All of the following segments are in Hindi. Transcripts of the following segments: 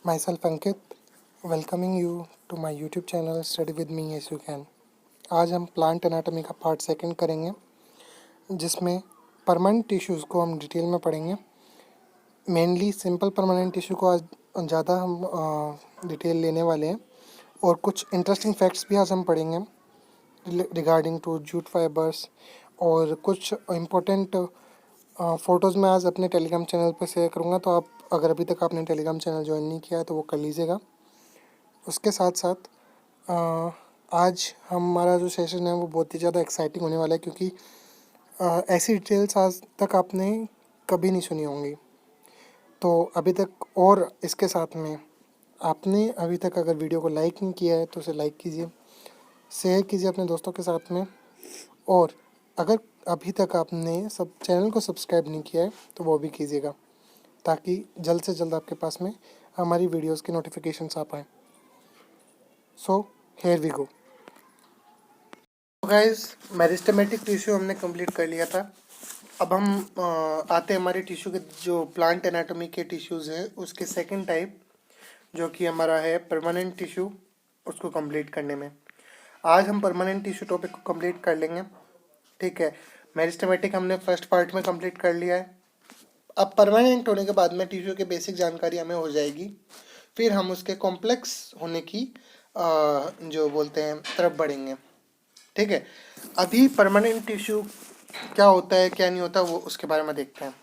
Myself Ankit, welcoming you to my YouTube channel Study with me as you can। आज हम प्लांट एनाटॉमी का पार्ट सेकंड करेंगे, जिसमें परमानेंट टिश्यूज़ को हम डिटेल में पढ़ेंगे। मेनली सिंपल परमानेंट टिश्यू को आज ज़्यादा हम डिटेल लेने वाले हैं, और कुछ इंटरेस्टिंग फैक्ट्स भी आज हम पढ़ेंगे रिगार्डिंग टू जूट फाइबर्स, और कुछ इम्पोर्टेंट फ़ोटोज़ मैं आज अपने टेलीग्राम चैनल पर शेयर करूँगा। तो आप अगर अभी तक आपने टेलीग्राम चैनल ज्वाइन नहीं किया है तो वो कर लीजिएगा। उसके साथ साथ आज हमारा जो सेशन है वो बहुत ही ज़्यादा एक्साइटिंग होने वाला है, क्योंकि ऐसी डिटेल्स आज तक आपने कभी नहीं सुनी होंगी। तो अभी तक, और इसके साथ में आपने अभी तक अगर वीडियो को लाइक नहीं किया है तो उसे लाइक कीजिए, शेयर कीजिए अपने दोस्तों के साथ में, और अगर अभी तक आपने सब चैनल को सब्सक्राइब नहीं किया है तो वो भी कीजिएगा, ताकि जल्द से जल्द आपके पास में हमारी वीडियोस की नोटिफिकेशंस आ पाएँ। So here we go. Guys, meristematic tissue हमने कंप्लीट कर लिया था। अब हम आते हैं हमारे टिश्यू के जो प्लांट एनाटॉमी के टिश्यूज़ हैं उसके सेकंड टाइप, जो कि हमारा है परमानेंट टिश्यू, उसको कंप्लीट करने में। आज हम परमानेंट टिश्यू टॉपिक को कंप्लीट कर लेंगे, ठीक है। मेरिस्टेमेटिक हमने फर्स्ट पार्ट में कंप्लीट कर लिया है। अब परमानेंट होने के बाद में टिश्यू की बेसिक जानकारी हमें हो जाएगी, फिर हम उसके कॉम्प्लेक्स होने की जो बोलते हैं तरफ बढ़ेंगे, ठीक है। अभी परमानेंट टिश्यू क्या होता है क्या नहीं होता वो उसके बारे में देखते हैं।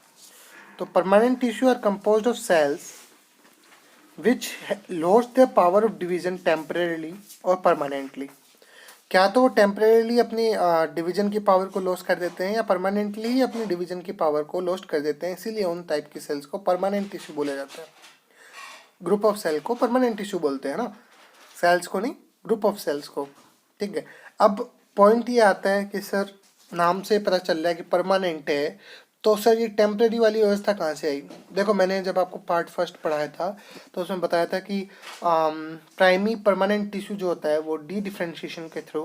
तो permanent tissue are composed of cells which lost their power of division temporarily और परमानेंटली। क्या तो वो टेम्परेरीली अपनी डिवीजन की पावर को लॉस कर देते हैं, या परमानेंटली ही अपनी डिवीजन की पावर को लॉस्ट कर देते हैं, इसीलिए उन टाइप की सेल्स को परमानेंट टिश्यू बोला जाता है। ग्रुप ऑफ सेल को परमानेंट टिश्यू बोलते हैं ना, सेल्स को नहीं, ग्रुप ऑफ सेल्स को, ठीक है। अब पॉइंट ये आता है कि सर नाम से पता चल रहा है कि परमानेंट है, तो सर ये टेम्परेरी वाली व्यवस्था कहाँ से आई? देखो, मैंने जब आपको पार्ट फर्स्ट पढ़ाया था तो उसमें बताया था कि प्राइमरी परमानेंट टिश्यू जो होता है वो डी डिफ्रेंशिएशन के थ्रू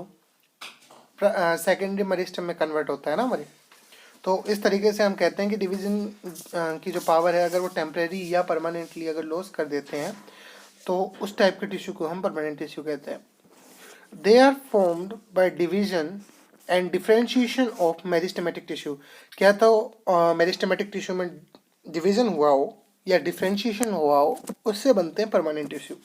सेकेंडरी मेरिस्टेम में कन्वर्ट होता है ना हमारी। तो इस तरीके से हम कहते हैं कि डिवीजन की जो पावर है, अगर वो टेम्परेरी या परमानेंटली अगर लॉस कर देते हैं तो उस टाइप के टिश्यू को हम परमानेंट टिश्यू कहते हैं। They are formed by division and differentiation of meristematic tissue. क्या तो मेरिस्टेमेटिक टिश्यू में डिवीजन हुआ हो या डिफ्रेंशिएशन हुआ हो, उससे बनते हैं permanent tissue.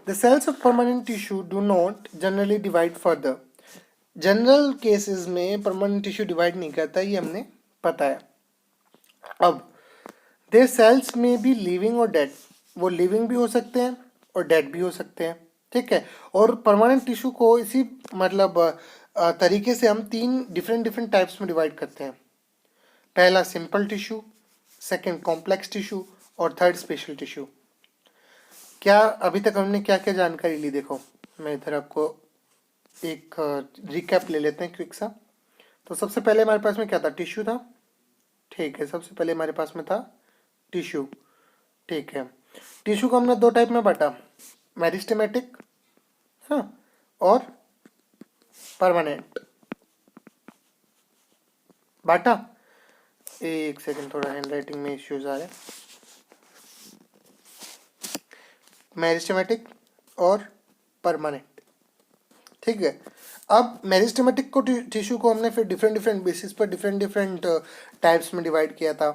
The cells of permanent tissue do not generally divide further. General cases में परमानेंट टिश्यू डिवाइड नहीं करता, ये हमने पता है। अब देयर सेल्स में भी लिविंग और डेड, वो लिविंग भी हो सकते हैं और डेड भी हो सकते हैं, ठीक है। और परमानेंट टिश्यू को इसी मतलब तरीके से हम तीन डिफरेंट टाइप्स में डिवाइड करते हैं। पहला simple tissue, second complex tissue, और थर्ड स्पेशल टिश्यू। क्या अभी तक हमने क्या क्या जानकारी ली? देखो, मैं इधर आपको एक रिकैप ले लेते हैं क्विक सा। तो सबसे पहले हमारे पास में क्या था? टिश्यू था, ठीक है। सबसे पहले हमारे पास में था टिश्यू, ठीक है। टिश्यू को हमने दो टाइप में बांटा, मेरिस्टेमेटिक, हाँ, और परमानेंट बांटा। एक सेकंड, थोड़ा हैंडराइटिंग में इश्यूज आ रहे हैं। मेरिस्टेमेटिक और परमानेंट, ठीक है। अब मेरिस्टेमेटिक को टिश्यू को हमने फिर डिफरेंट बेसिस पर डिफरेंट टाइप्स में डिवाइड किया था।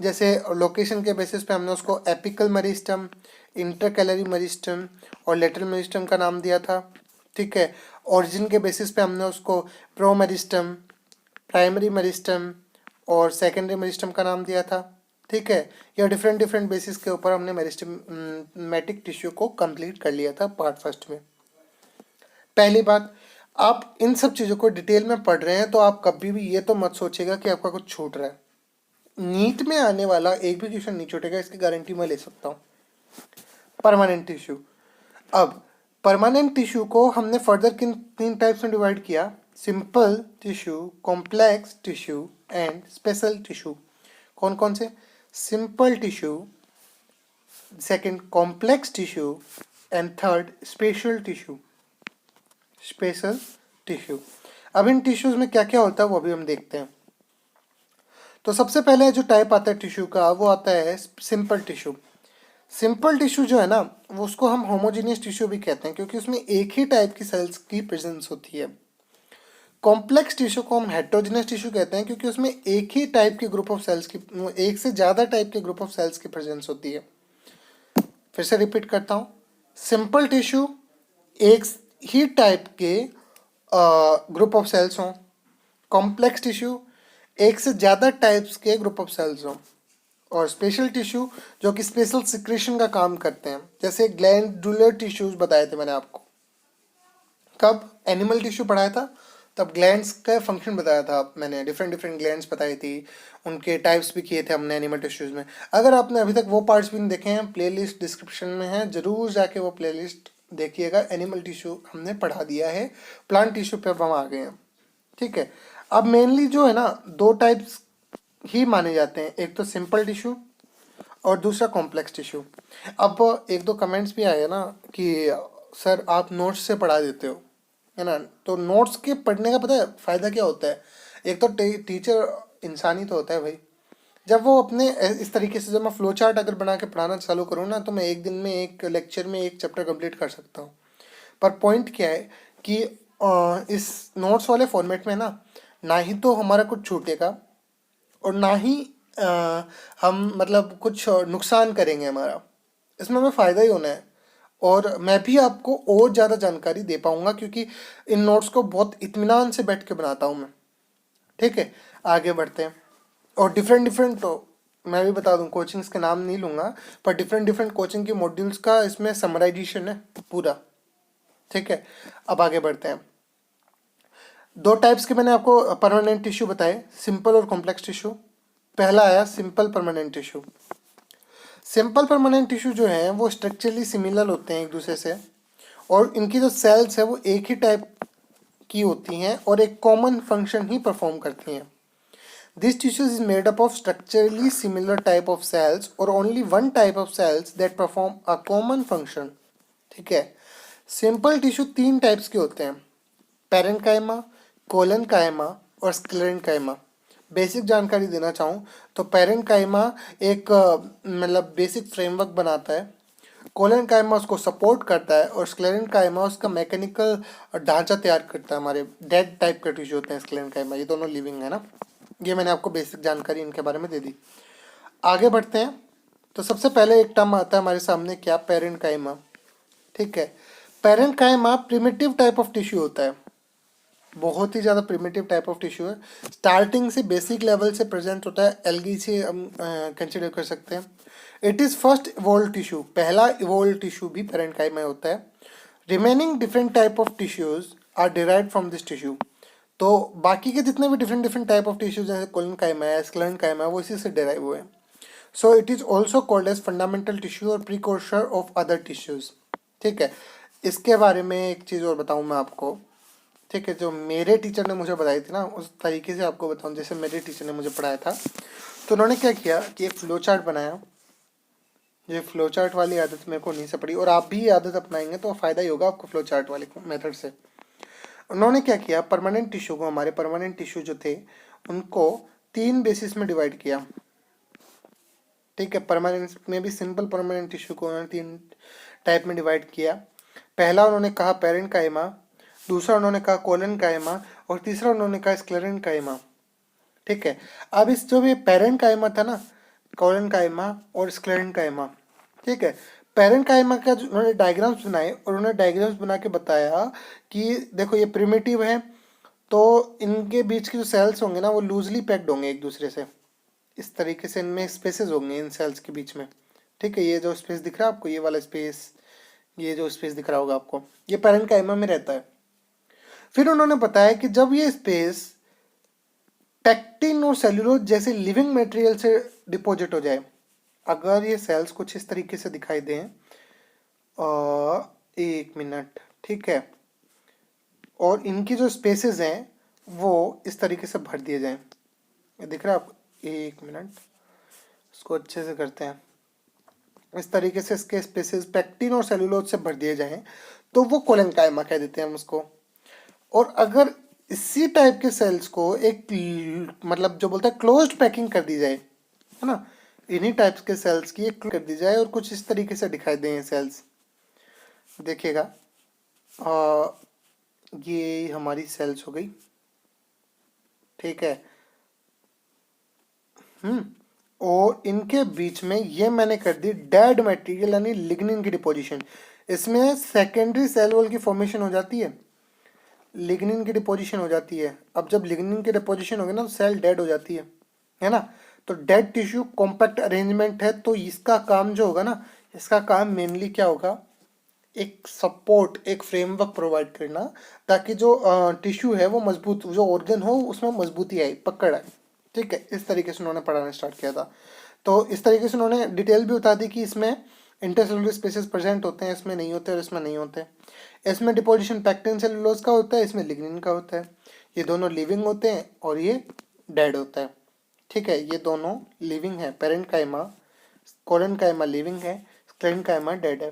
जैसे लोकेशन के बेसिस पे हमने उसको एपिकल मेरिस्टम, इंटरकैलरी मेरिस्टम और लेटरल मेरिस्टम का नाम दिया था, ठीक है। ओरिजिन के बेसिस पे हमने उसको प्रो मेरिस्टम, प्राइमरी मेरिस्टम और सेकेंडरी मेरिस्टम का नाम दिया था, ठीक है। या डिफरेंट बेसिस के ऊपर हमने मेरिस्टेमेटिक टिश्यू को कंप्लीट कर लिया था पार्ट फर्स्ट में। पहली बात, आप इन सब चीज़ों को डिटेल में पढ़ रहे हैं तो आप कभी भी ये तो मत सोचिएगा कि आपका कुछ छूट रहा है। नीट में आने वाला एक भी क्वेश्चन नहीं छूटेगा, इसकी गारंटी मैं ले सकता हूँ। परमानेंट टिश्यू, अब परमानेंट टिश्यू को हमने फर्दर किन तीन टाइप्स में डिवाइड किया? Simple tissue, complex tissue and special tissue. कौन कौन से? Simple tissue, second complex tissue and third special tissue. Special tissue. अब इन टिश्यूज में क्या क्या होता है वो भी हम देखते हैं। तो सबसे पहले जो टाइप आता है टिश्यू का वो आता है सिंपल टिश्यू। सिंपल टिश्यू जो है ना, वो उसको हम होमोजीनियस टिश्यू भी कहते हैं क्योंकि उसमें एक ही टाइप की सेल्स की प्रेजेंस होती है। कॉम्प्लेक्स टिश्यू को हम हेटेरोजेनियस टिश्यू कहते हैं क्योंकि उसमें एक ही टाइप के ग्रुप ऑफ सेल्स की, एक से ज़्यादा टाइप के ग्रुप ऑफ सेल्स की प्रेजेंस होती है। फिर से रिपीट करता हूँ, सिंपल टिश्यू एक ही टाइप के ग्रुप ऑफ सेल्स हों, कॉम्प्लेक्स टिश्यू एक से ज़्यादा टाइप्स के ग्रुप ऑफ सेल्स हों, और स्पेशल टिश्यू जो कि स्पेशल सिक्रेशन का काम करते हैं, जैसे ग्लैंडुलर टिश्यूज बताए थे मैंने आपको। कब एनिमल टिश्यू पढ़ाया था तब ग्लैंड्स का फंक्शन बताया था मैंने, डिफरेंट डिफरेंट ग्लैंड्स बताई थी, उनके टाइप्स भी किए थे हमने एनिमल टिश्यूज में। अगर आपने अभी तक वो पार्ट्स भी नहीं देखे हैं, प्लेलिस्ट डिस्क्रिप्शन में है, जरूर जाके वो प्लेलिस्ट देखिएगा। एनिमल टिश्यू हमने पढ़ा दिया है, प्लांट टिश्यू पे अब हम आ गए हैं। ठीक है, अब मेनली जो है ना, दो टाइप्स ही माने जाते हैं, एक तो सिंपल टिश्यू और दूसरा कॉम्प्लेक्स टिश्यू। अब एक दो कमेंट्स भी आए ना कि सर आप नोट्स से पढ़ा देते हो, है ना। तो नोट्स के पढ़ने का पता है फ़ायदा क्या होता है? एक तो टीचर इंसान ही तो होता है भाई। जब वो अपने इस तरीके से, जब मैं फ्लो चार्ट अगर बना के पढ़ाना चालू करूँ ना, तो मैं एक दिन में एक लेक्चर में एक चैप्टर कंप्लीट कर सकता हूँ। पर पॉइंट क्या है कि इस नोट्स वाले फॉर्मेट में ना ही तो हमारा कुछ छूटेगा और ना ही हम मतलब कुछ नुकसान करेंगे हमारा, इसमें हमें फ़ायदा ही होना है। और मैं भी आपको और ज़्यादा जानकारी दे पाऊँगा क्योंकि इन नोट्स को बहुत इत्मीनान से बैठ के बनाता हूँ मैं। ठीक है, आगे बढ़ते हैं। और डिफरेंट डिफरेंट तो मैं भी बता दूँ, कोचिंग्स के नाम नहीं लूँगा, पर डिफरेंट डिफरेंट कोचिंग के मॉड्यूल्स का इसमें समराइजेशन है पूरा। ठीक है, अब आगे बढ़ते हैं। दो टाइप्स के मैंने आपको परमानेंट टिश्यू बताए, सिंपल और कॉम्प्लेक्स टिश्यू। पहला आया simple permanent tissue. Simple permanent tissue जो है वो स्ट्रक्चरली सिमिलर होते हैं एक दूसरे से, और इनकी जो सेल्स है वो एक ही टाइप की होती हैं और एक कॉमन फंक्शन ही परफॉर्म करती हैं। This tissues is made up of structurally similar type of cells और only one type of cells that perform a common function. ठीक है, सिंपल टिश्यू तीन टाइप्स के होते हैं, पैरेन्काइमा, कोलेनकाइमा और स्क्लेरेन्काइमा। बेसिक जानकारी देना चाहूँ तो पैरेन्काइमा एक मतलब बेसिक फ्रेमवर्क बनाता है, कोलेनकाइमा उसको सपोर्ट करता है और स्क्लेरेन्काइमा उसका मैकेनिकल ढांचा तैयार करता है। हमारे डेड टाइप के टिश्यू होते हैं स्क्लेरेन्काइमा, ये दोनों लिविंग है ना। ये मैंने आपको बेसिक जानकारी इनके बारे में दे दी। आगे बढ़ते हैं। तो सबसे पहले एक टर्म आता है हमारे सामने, क्या? पैरेन्काइमा। ठीक है, parenchyma primitive type of tissue होता है, बहुत ही ज़्यादा प्रिमिटिव टाइप ऑफ टिश्यू है। स्टार्टिंग से बेसिक लेवल से प्रेजेंट होता है, एल्गी से हम कंसिडर कर सकते हैं। It is first evolve tissue, पहला इवोल्व टिश्यू भी पैरेन्काइमा होता है। Remaining different type of tissues are derived from this tissue. तो बाकी के जितने भी different different type of tissues जैसे कोलेनकाइमा है, स्क्लेरेन्काइमा है, वो इसी से डिराइव हुए हैं। So it is also called as fundamental tissue और प्रीकोर्सर ऑफ अदर टिश्यूज। ठीक है, इसके बारे में एक चीज़ और बताऊँ मैं आपको। ठीक है, जो मेरे टीचर ने मुझे बताई थी ना, उस तरीके से आपको बताऊँ जैसे मेरे टीचर ने मुझे पढ़ाया था। तो उन्होंने क्या किया कि एक फ्लो चार्ट बनाया। ये फ्लो चार्ट वाली आदत मेरे को नहीं से पड़ी, और आप भी ये आदत अपनाएंगे तो फ़ायदा ही होगा आपको फ्लो चार्ट वाले मेथड से। उन्होंने क्या किया, परमानेंट टिश्यू को, हमारे परमानेंट टिश्यू जो थे उनको तीन बेसिस में डिवाइड किया। ठीक है, परमानेंट में भी सिंपल परमानेंट टिश्यू को उन्होंने तीन टाइप में डिवाइड किया। पहला उन्होंने कहा पैरेन्काइमा, दूसरा उन्होंने कहा कोलेनकाइमा और तीसरा उन्होंने कहा स्क्लेरेन्काइमा। ठीक है, अब इस जो भी पैरेन्काइमा था ना, कोलेनकाइमा और स्क्लेरेन्काइमा, ठीक है, पैरेन्काइमा का जो उन्होंने डायग्राम्स बनाए और उन्होंने डायग्राम्स बना के बताया कि देखो ये प्रिमिटिव है, तो इनके बीच के जो सेल्स होंगे ना वो लूजली पैक्ड होंगे एक दूसरे से, इस तरीके से इनमें स्पेसेस होंगे इन सेल्स के बीच में। ठीक है, ये जो स्पेस दिख रहा है आपको, ये वाला स्पेस, ये जो स्पेस दिख रहा होगा आपको, ये पैरेन्काइमा में रहता है। फिर उन्होंने बताया कि जब ये स्पेस पैक्टिन और सेल्यूलोज जैसे लिविंग मटेरियल से डिपॉजिट हो जाए, अगर ये सेल्स कुछ इस तरीके से दिखाई दें, एक मिनट, ठीक है, और इनकी जो स्पेसेस हैं वो इस तरीके से भर दिए जाएं, ये दिख रहा है आपको, एक मिनट, इसको अच्छे से करते हैं, इस तरीके से इसके स्पेसेस पैक्टिन और सेल्यूलोज से भर दिए जाएं तो वो कोलेनकाइमा कह देते हैं हम उसको। और अगर इसी टाइप के सेल्स को एक मतलब जो बोलते हैं क्लोज्ड पैकिंग कर दी जाए, है ना, इन्हीं टाइप्स के सेल्स की एक कर दी जाए और कुछ इस तरीके से दिखाई दें सेल्स। देखिएगा, ये हमारी सेल्स हो गई, ठीक है। और इनके बीच में ये मैंने कर दी डेड मटेरियल यानी लिग्निन की डिपोजिशन। इसमें सेकेंडरी सेल वॉल की फॉर्मेशन हो जाती है, लिग्निन की डिपोजिशन हो जाती है। अब जब लिग्निन की डिपोजिशन होगी ना तो सेल डेड हो जाती है ना। तो डेड टिश्यू कॉम्पैक्ट अरेंजमेंट है, तो इसका काम जो होगा ना, इसका काम मेनली क्या होगा, एक सपोर्ट, एक फ्रेमवर्क प्रोवाइड करना, ताकि जो टिश्यू है वो मजबूत, जो ऑर्गन हो उसमें मजबूती आए, पकड़ आए, ठीक है। इस तरीके से उन्होंने पढ़ाना स्टार्ट किया था। तो इस तरीके से उन्होंने डिटेल भी बता दी कि इसमें इंटरसेलुलर स्पेसेस प्रेजेंट होते हैं, इसमें नहीं होते और इसमें नहीं होते। इसमें डिपोजिशन पैक्टिन सेलुलोज का होता है, इसमें लिग्निन का होता है। ये दोनों लिविंग होते हैं और ये डेड होता है, ठीक है। ये दोनों लिविंग है, पेरेंकाइमा, कोलेनकाइमा लिविंग है, स्क्लेरेनकाइमा डेड है।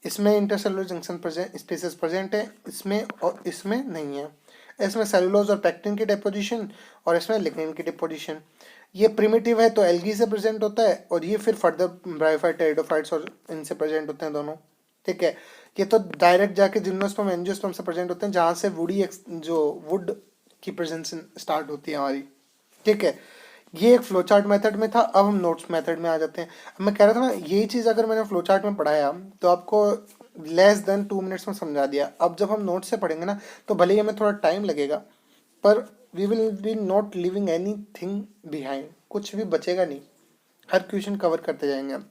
इसमें इंटरसेलुलर जंक्शन स्पेसेस प्रेजेंट है, इसमें और इसमें नहीं है। इसमें सेलुलोज और पैक्टिन की डिपोजिशन और इसमें लिग्निन की डिपोजिशन। ये प्रिमिटिव है तो एल्गी से प्रेजेंट होता है, और ये फिर फर्दर ब्रायोफाइट, टेरिडोफाइट्स और इनसे प्रेजेंट होते हैं दोनों, ठीक है। ये तो डायरेक्ट जाके जिम्नोस्पर्म एंजियोस्पर्म से प्रेजेंट होते हैं, जहाँ से वुडी जो वुड की प्रेजेंस स्टार्ट होती है हमारी, ठीक है। ये एक फ्लो चार्ट मेथड में था। अब हम नोट्स मेथड में आ जाते हैं। अब मैं कह रहा था ना, यही चीज़ अगर मैंने फ्लो चार्ट में पढ़ाया तो आपको लेस देन 2 मिनट्स में समझा दिया। अब जब हम नोट्स से पढ़ेंगे ना, तो भले ही हमें थोड़ा टाइम लगेगा, पर we will be not living anything behind, कुछ भी बचेगा नहीं, हर क्वेश्चन कवर करते जाएंगे हम।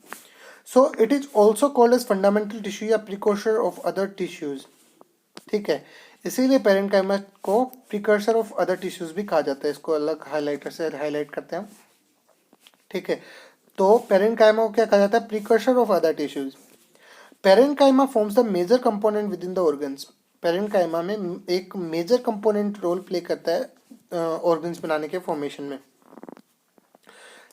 So it is also called as fundamental tissue या प्रिकॉर्सर ऑफ अदर टिश्यूज, ठीक है। इसीलिए पेरेंकाइमा को प्रिकर्सर ऑफ अदर टिश्यूज भी कहा जाता है। इसको अलग हाइलाइटर से हाईलाइट करते हैं, ठीक है। तो पेरेंकाइमा को क्या कहा जाता है, precursor of other tissues. Parenchyma forms the major component within the organs. Parenchyma में एक मेजर कंपोनेंट रोल प्ले करता है ऑर्गन्स बनाने के फॉर्मेशन में।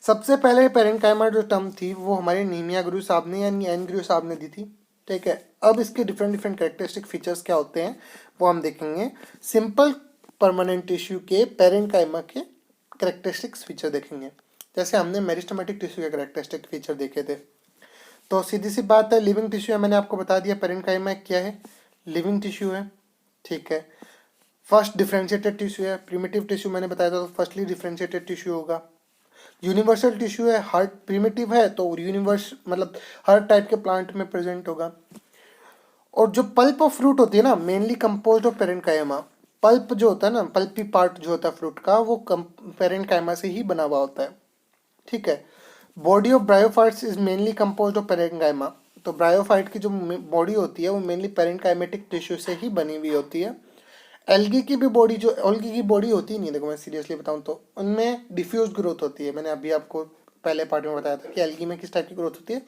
सबसे पहले पेरेंकाइमा जो टर्म थी वो हमारे नीमिया गुरु साहब ने या एन गुरु साहब ने दी थी, ठीक है। अब इसके डिफरेंट डिफरेंट कैरेक्टरिस्टिक फीचर्स क्या होते हैं वो हम देखेंगे। सिंपल परमानेंट टिश्यू के पेरेंकाइमा के कैरेक्टरिस्टिक्स फीचर देखेंगे, जैसे हमने मेरिस्टेमेटिक टिश्यू के कैरेक्टरिस्टिक फीचर देखे थे। तो सीधी सी बात है, लिविंग टिश्यू है, मैंने आपको बता दिया पेरेंकाइमा क्या है, लिविंग टिश्यू है, ठीक है। फर्स्ट डिफरेंशिएटेड टिश्यू है। प्रिमिटिव टिश्यू मैंने बताया था, तो फर्स्टली डिफरेंशिएटेड टिश्यू होगा। यूनिवर्सल टिश्यू है, हर प्रिमिटिव है तो यूनिवर्स मतलब हर टाइप के प्लांट में प्रेजेंट होगा। और जो पल्प ऑफ फ्रूट होती है ना, mainly composed of parenchyma. Pulp जो होता है ना, पल्पी पार्ट जो होता है फ्रूट का, वो पेरेंकाइमा से ही बना हुआ होता है, ठीक है। Body of bryophytes is mainly composed of parenchyma. तो ब्रायोफाइट की जो बॉडी होती है वो मेनली पेरेंकाइमेटिक टिश्यू से ही बनी हुई होती है। एल्गी की भी बॉडी, जो एल्गी की बॉडी होती ही नहीं, देखो मैं सीरियसली बताऊं तो उनमें डिफ्यूज ग्रोथ होती है। मैंने अभी आपको पहले पार्ट में बताया था कि एल्गी में किस टाइप की ग्रोथ होती है,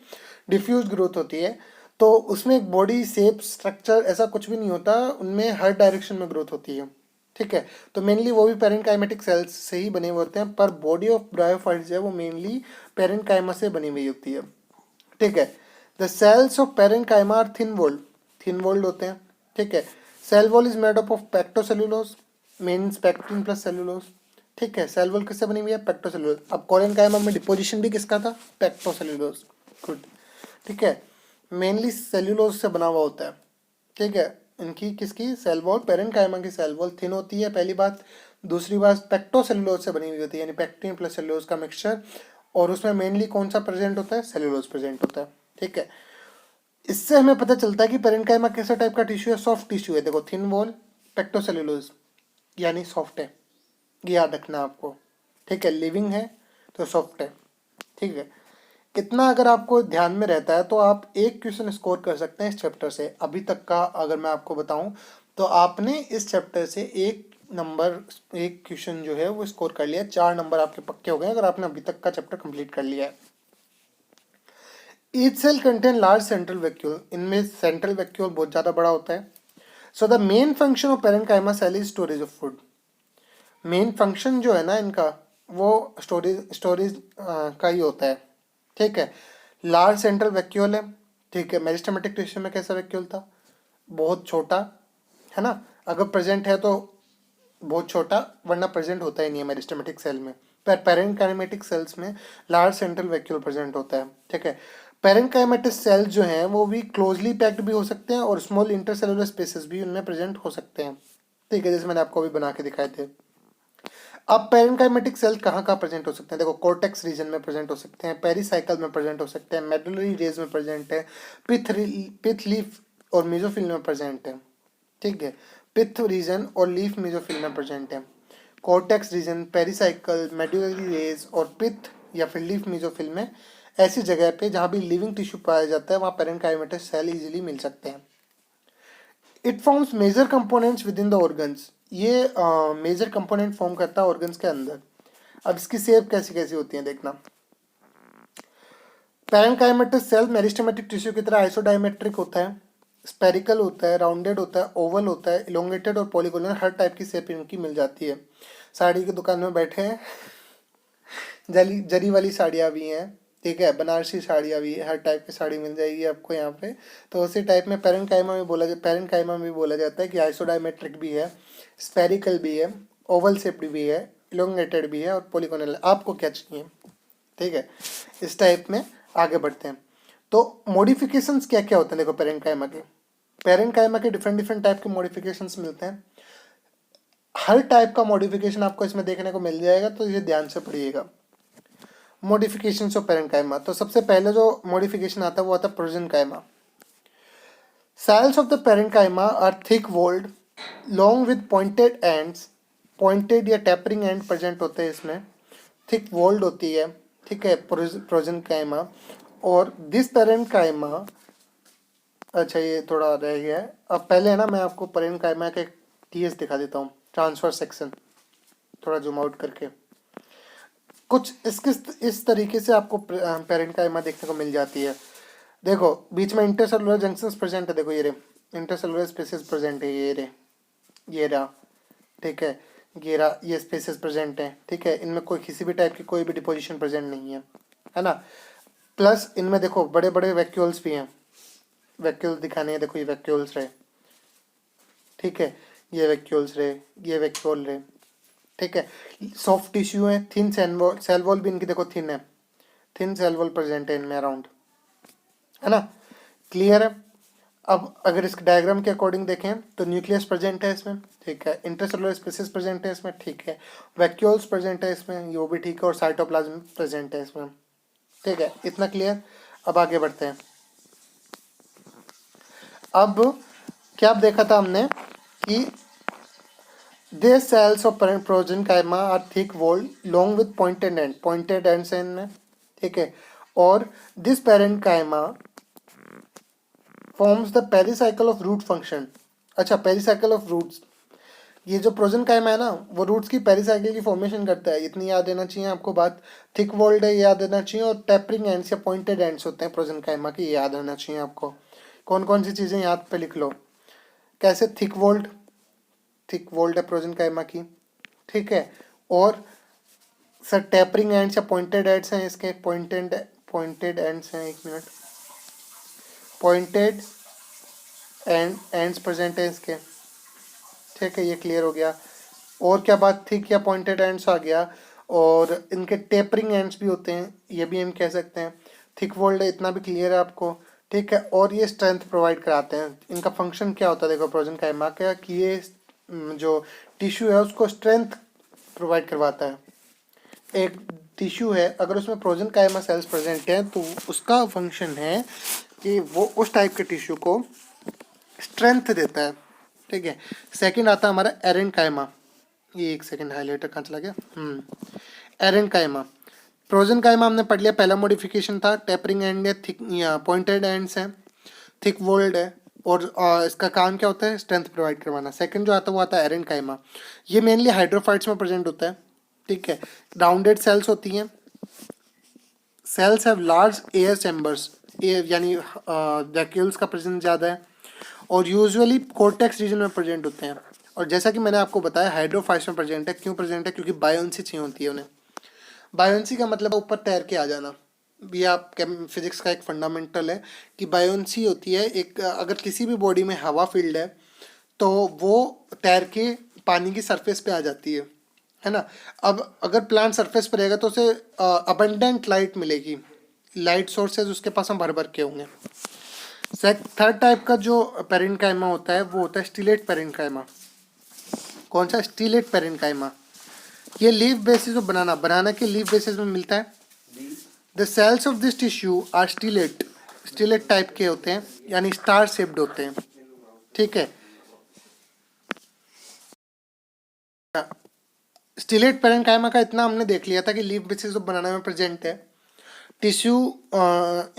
डिफ्यूज ग्रोथ होती है। तो उसमें एक बॉडी शेप स्ट्रक्चर ऐसा कुछ भी नहीं होता, उनमें हर डायरेक्शन में ग्रोथ होती है, ठीक है। तो मेनली वो भी पेरेंकाइमेटिक सेल्स से ही बने हुए होते हैं, पर बॉडी ऑफ ब्रायोफाइट्स है वो मेनली पेरेंकाइमा से बनी हुई होती है, ठीक है। The cells of parenchyma are thin walled होते हैं, ठीक है। Cell wall is made up of pectocellulose, means pectin plus cellulose, ठीक है। सेल वॉल किससे बनी हुई है, पेक्टोसेलुलोज। अब कोलेनकाइमा में डिपोजिशन भी किसका था, पेक्टोसेलुलोज, गुड, ठीक है। मेनली सेल्यूलोज से बना हुआ होता है, ठीक है। इनकी किसकी सेल वॉल, पेरेंकाइमा की सेल वॉल थिन होती है, पहली बात। दूसरी बात, पेक्टोसेलुलोज से बनी हुई होती है, यानी पेक्टिन प्लस सेलुलोज का मिक्सचर, और उसमें मेनली कौन सा प्रेजेंट होता है, सेलुलोज प्रेजेंट होता है, ठीक है। इससे हमें पता चलता है कि पेरेंकाइमा कैसा टाइप का टिश्यू है, सॉफ्ट टिश्यू है। देखो थिन वॉल, पेक्टोसेलुलोज यानी सॉफ्ट है, ये याद रखना आपको, ठीक है। लिविंग है तो सॉफ्ट है, ठीक है। इतना अगर आपको ध्यान में रहता है तो आप एक क्वेश्चन स्कोर कर सकते हैं इस चैप्टर से। अभी तक का अगर मैं आपको बताऊं तो आपने इस चैप्टर से एक क्वेश्चन जो है वो स्कोर कर लिया, 4 नंबर आपके पक्के हो गए अगर आपने अभी तक का चैप्टर कंप्लीट कर लिया है। Each cell contain large central vacuole, इनमें सेंट्रल वैक्यूल बहुत ज़्यादा बड़ा होता है। So the main function of parenchyma cell is storage of food. Main function जो है ना इनका, वो स्टोरेज का ही होता है, ठीक है। लार्ज सेंट्रल वैक्यूल है, ठीक है। मेरिस्टेमेटिक टिश्यू में कैसा वैक्यूल था, बहुत छोटा, है ना। अगर प्रेजेंट है तो बहुत छोटा, वरना प्रेजेंट होता ही नहीं है मेरिस्टेमेटिक सेल में। पैरेन्काइमेटिक सेल्स में लार्ज सेंट्रल वैक्यूल प्रेजेंट होता है, ठीक है। पैरेन्काइमेटिक सेल्स जो हैं वो भी क्लोजली पैक्ड भी हो सकते हैं और स्मॉल इंटरसेलुलर स्पेसेस भी उनमें प्रेजेंट हो सकते हैं, ठीक है, जैसे मैंने आपको अभी बना के दिखाए थे। अब पैरेन्काइमेटिक सेल कहाँ कहाँ प्रेजेंट हो सकते हैं, देखो कॉर्टेक्स रीजन में प्रेजेंट हो सकते हैं, पेरिसाइकल में प्रेजेंट हो सकते हैं, मेडुलरी रेज में प्रेजेंट है, पिथ लीफ और मेसोफिल में प्रेजेंट है, ठीक है। पिथ रीजन और लीफ मेसोफिल में प्रेजेंट है। Cortex region, pericycle, medullary rays और पिथ या फिर लीफ मेसोफिल में ऐसी जगह पे जहाँ भी लिविंग टिश्यू पाया जाता है वहाँ पैरेन्काइमेटिक सेल इजीली मिल सकते हैं। It forms major components within the organs, ये मेजर कंपोनेंट फॉर्म करता है ऑर्गन्स के अंदर। अब इसकी शेप कैसी कैसी होती है देखना। पैरेन्काइमेटिक सेल मेरिस्टेमेटिक टिश्यू की तरह आइसोडायमेट्रिक होता है, स्पेरिकल होता है, राउंडेड होता है, ओवल होता है, इलोंगेटेड और पॉलीगोनल, हर टाइप की शेप इनकी मिल जाती है। साड़ी की दुकान में बैठे हैं, जरी वाली साड़ियाँ भी हैं, ठीक है, बनारसी साड़ियाँ भी, हर टाइप की साड़ी मिल जाएगी आपको यहाँ पे। तो उसी टाइप में पैरेन्काइमा में बोला जाता है कि आइसोडायमेट्रिक भी है, स्पेरिकल भी है, ओवल शेप्ड भी है, इलोंगेटेड भी है और पॉलीगोनल। आपको क्या चाहिए, ठीक है, इस टाइप में आगे बढ़ते हैं। तो मॉडिफिकेशंस क्या क्या होते हैं, देखो पैरेन्काइमा के डिफरेंट डिफरेंट टाइप के मॉडिफिकेशंस मिलते हैं। हर टाइप का मॉडिफिकेशन आपको इसमें देखने को मिल जाएगा, तो ये ध्यान से पढ़िएगा। मॉडिफिकेशंस ऑफ पैरेन्काइमा, तो सबसे पहले जो मॉडिफिकेशन आता है वो आता है prosenchyma. Cells of the parenchyma are thick walled, long with pointed ends, pointed या टैपरिंग एंड प्रेजेंट होते हैं इसमें, थिक वॉल्ड होती है, ठीक है, प्रोजेन्काइमा। और दिस पैरेन्काइमा, अच्छा ये थोड़ा रह गया है, अब पहले है ना मैं आपको पैरेन्काइमा का एक टीएस दिखा देता हूँ, ट्रांसफर सेक्शन, थोड़ा जूम आउट करके। कुछ इस तरीके से आपको पैरेन्काइमा देखने को मिल जाती है। देखो बीच में इंटरसेलुलर जंक्शंस प्रेजेंट है, देखो ये रे इंटरसेलुलर स्पेसेस प्रेजेंट है, ये रहा, ठीक है, ये स्पेसेस प्रेजेंट हैं, ठीक है, इनमें कोई किसी भी टाइप की कोई भी डिपोजिशन प्रेजेंट नहीं है ना। प्लस इनमें देखो बड़े बड़े वैक्यूल्स भी हैं, वैक्यूल्स दिखाने हैं, देखो ये वैक्यूल्स रहे, ठीक है, ये वैक्यूल्स रहे, ये वैक्यूल रहे, ठीक है। सॉफ्ट टिश्यू है, थिन सेल वॉल भी इनकी देखो थिन है, थिन सेल वॉल प्रेजेंट है इनमें अराउंड, है ना, क्लियर है। अब अगर इस डायग्राम के अकॉर्डिंग देखें तो न्यूक्लियस प्रेजेंट है इसमें, ठीक है, इंटरसेलुलर स्पेसिस प्रेजेंट है इसमें, ठीक है, वैक्यूल्स प्रेजेंट है इसमें, ये भी ठीक है, और साइटोप्लाज्म प्रेजेंट है इसमें, ठीक है, इतना क्लियर। अब आगे बढ़ते हैं। अब क्या देखा था हमने कि they cells of prosenchyma are thick walled, long with pointed ends हैं इनमें, ठीक है, और this parenchyma forms the pericycle of root function. अच्छा, पेरिसाइकिल ऑफ रूट्स, ये जो प्रोजेन्काइमा है ना वो रूट्स की पेरिसाइकिल की फॉर्मेशन करता है, इतनी याद रहना चाहिए आपको बात। थिक वॉल्ड है, याद रहना चाहिए, और टैपरिंग एंड्स या पॉइंटेड एंड्स होते हैं प्रोजेन्काइमा की, याद रहना चाहिए आपको। कौन कौन सी चीज़ें याद पे लिख लो, कैसे, थिक वॉल्ड है प्रोजेन्काइमा की, ठीक है, और सर टैपरिंग एंड्स या पॉइंटेड एंड्स हैं इसके, पॉइंटेड एंड्स हैं, एक मिनट, पॉइंटेड एंड्स प्रेजेंट है इसके, ठीक है, ये क्लियर हो गया। और क्या बात, थिक या पॉइंटेड एंड्स आ गया, और इनके टेपरिंग एंड्स भी होते हैं, ये भी हम कह सकते हैं। थिक वॉल्ड है, इतना भी क्लियर है आपको, ठीक है, और ये स्ट्रेंथ प्रोवाइड कराते हैं। इनका फंक्शन क्या होता है देखो प्रोजेन्काइमा का, कि ये जो टिश्यू है उसको स्ट्रेंथ प्रोवाइड करवाता है। एक टिश्यू है अगर उसमें प्रोजेन्काइमा सेल्स प्रेजेंट हैं तो उसका फंक्शन है कि वो उस टाइप के टिश्यू को स्ट्रेंथ देता है, ठीक है। सेकंड आता है हमारा एरेन्काइमा, ये एक सेकंड हाईलाइटर कहाँ चला गया, एरेन्काइमा। प्रोजेन्काइमा हमने पढ़ लिया, पहला मॉडिफिकेशन था, टैपरिंग एंड है, थिक या पॉइंटेड एंड्स हैं, थिक वॉल्ड है, और इसका काम क्या होता है, स्ट्रेंथ प्रोवाइड करवाना। सेकंड जो आता है वो आता है एरेन्काइमा, ये मेनली हाइड्रोफाइट्स में प्रेजेंट होता है, ठीक है, राउंडेड सेल्स होती हैं, cells have large air chambers, यानी वैक्यूल्स का प्रेजेंस ज़्यादा है, और यूजुअली कॉर्टेक्स रीजन में प्रेजेंट होते हैं। और जैसा कि मैंने आपको बताया हाइड्रोफाइट्स में प्रेजेंट है, क्यों प्रेजेंट है, क्योंकि बायोन्सी चाहिए होती है उन्हें। बायोन्सी का मतलब ऊपर तैर के आ जाना, ये आप फिजिक्स का एक फंडामेंटल है कि बायोन्सी होती है एक, अगर किसी भी बॉडी में हवा फील्ड है तो वो तैर के पानी की सरफेस पे आ जाती है, है ना। अब अगर प्लांट सरफेस पर रहेगा तो उसे अबंडेंट लाइट मिलेगी, लाइट सोर्सेज उसके पास हम भर भर के होंगे। थर्ड टाइप का जो पेरेन्काइमा होता है वो होता है स्टिलेट पेरेन्काइमा। कौन सा? Stellate parenchyma. ये leaf basis of banana, banana के लीफ बेसिस में मिलता है। The cells of this tissue are stellate, stellate type के होते हैं, यानी स्टार शेप्ड होते हैं। ठीक है। स्टिलेट पेरेन्काइमा का इतना हमने देख लिया था कि लीफ बेसिस ऑफ बनाना में प्रेजेंट है। टिश्यू,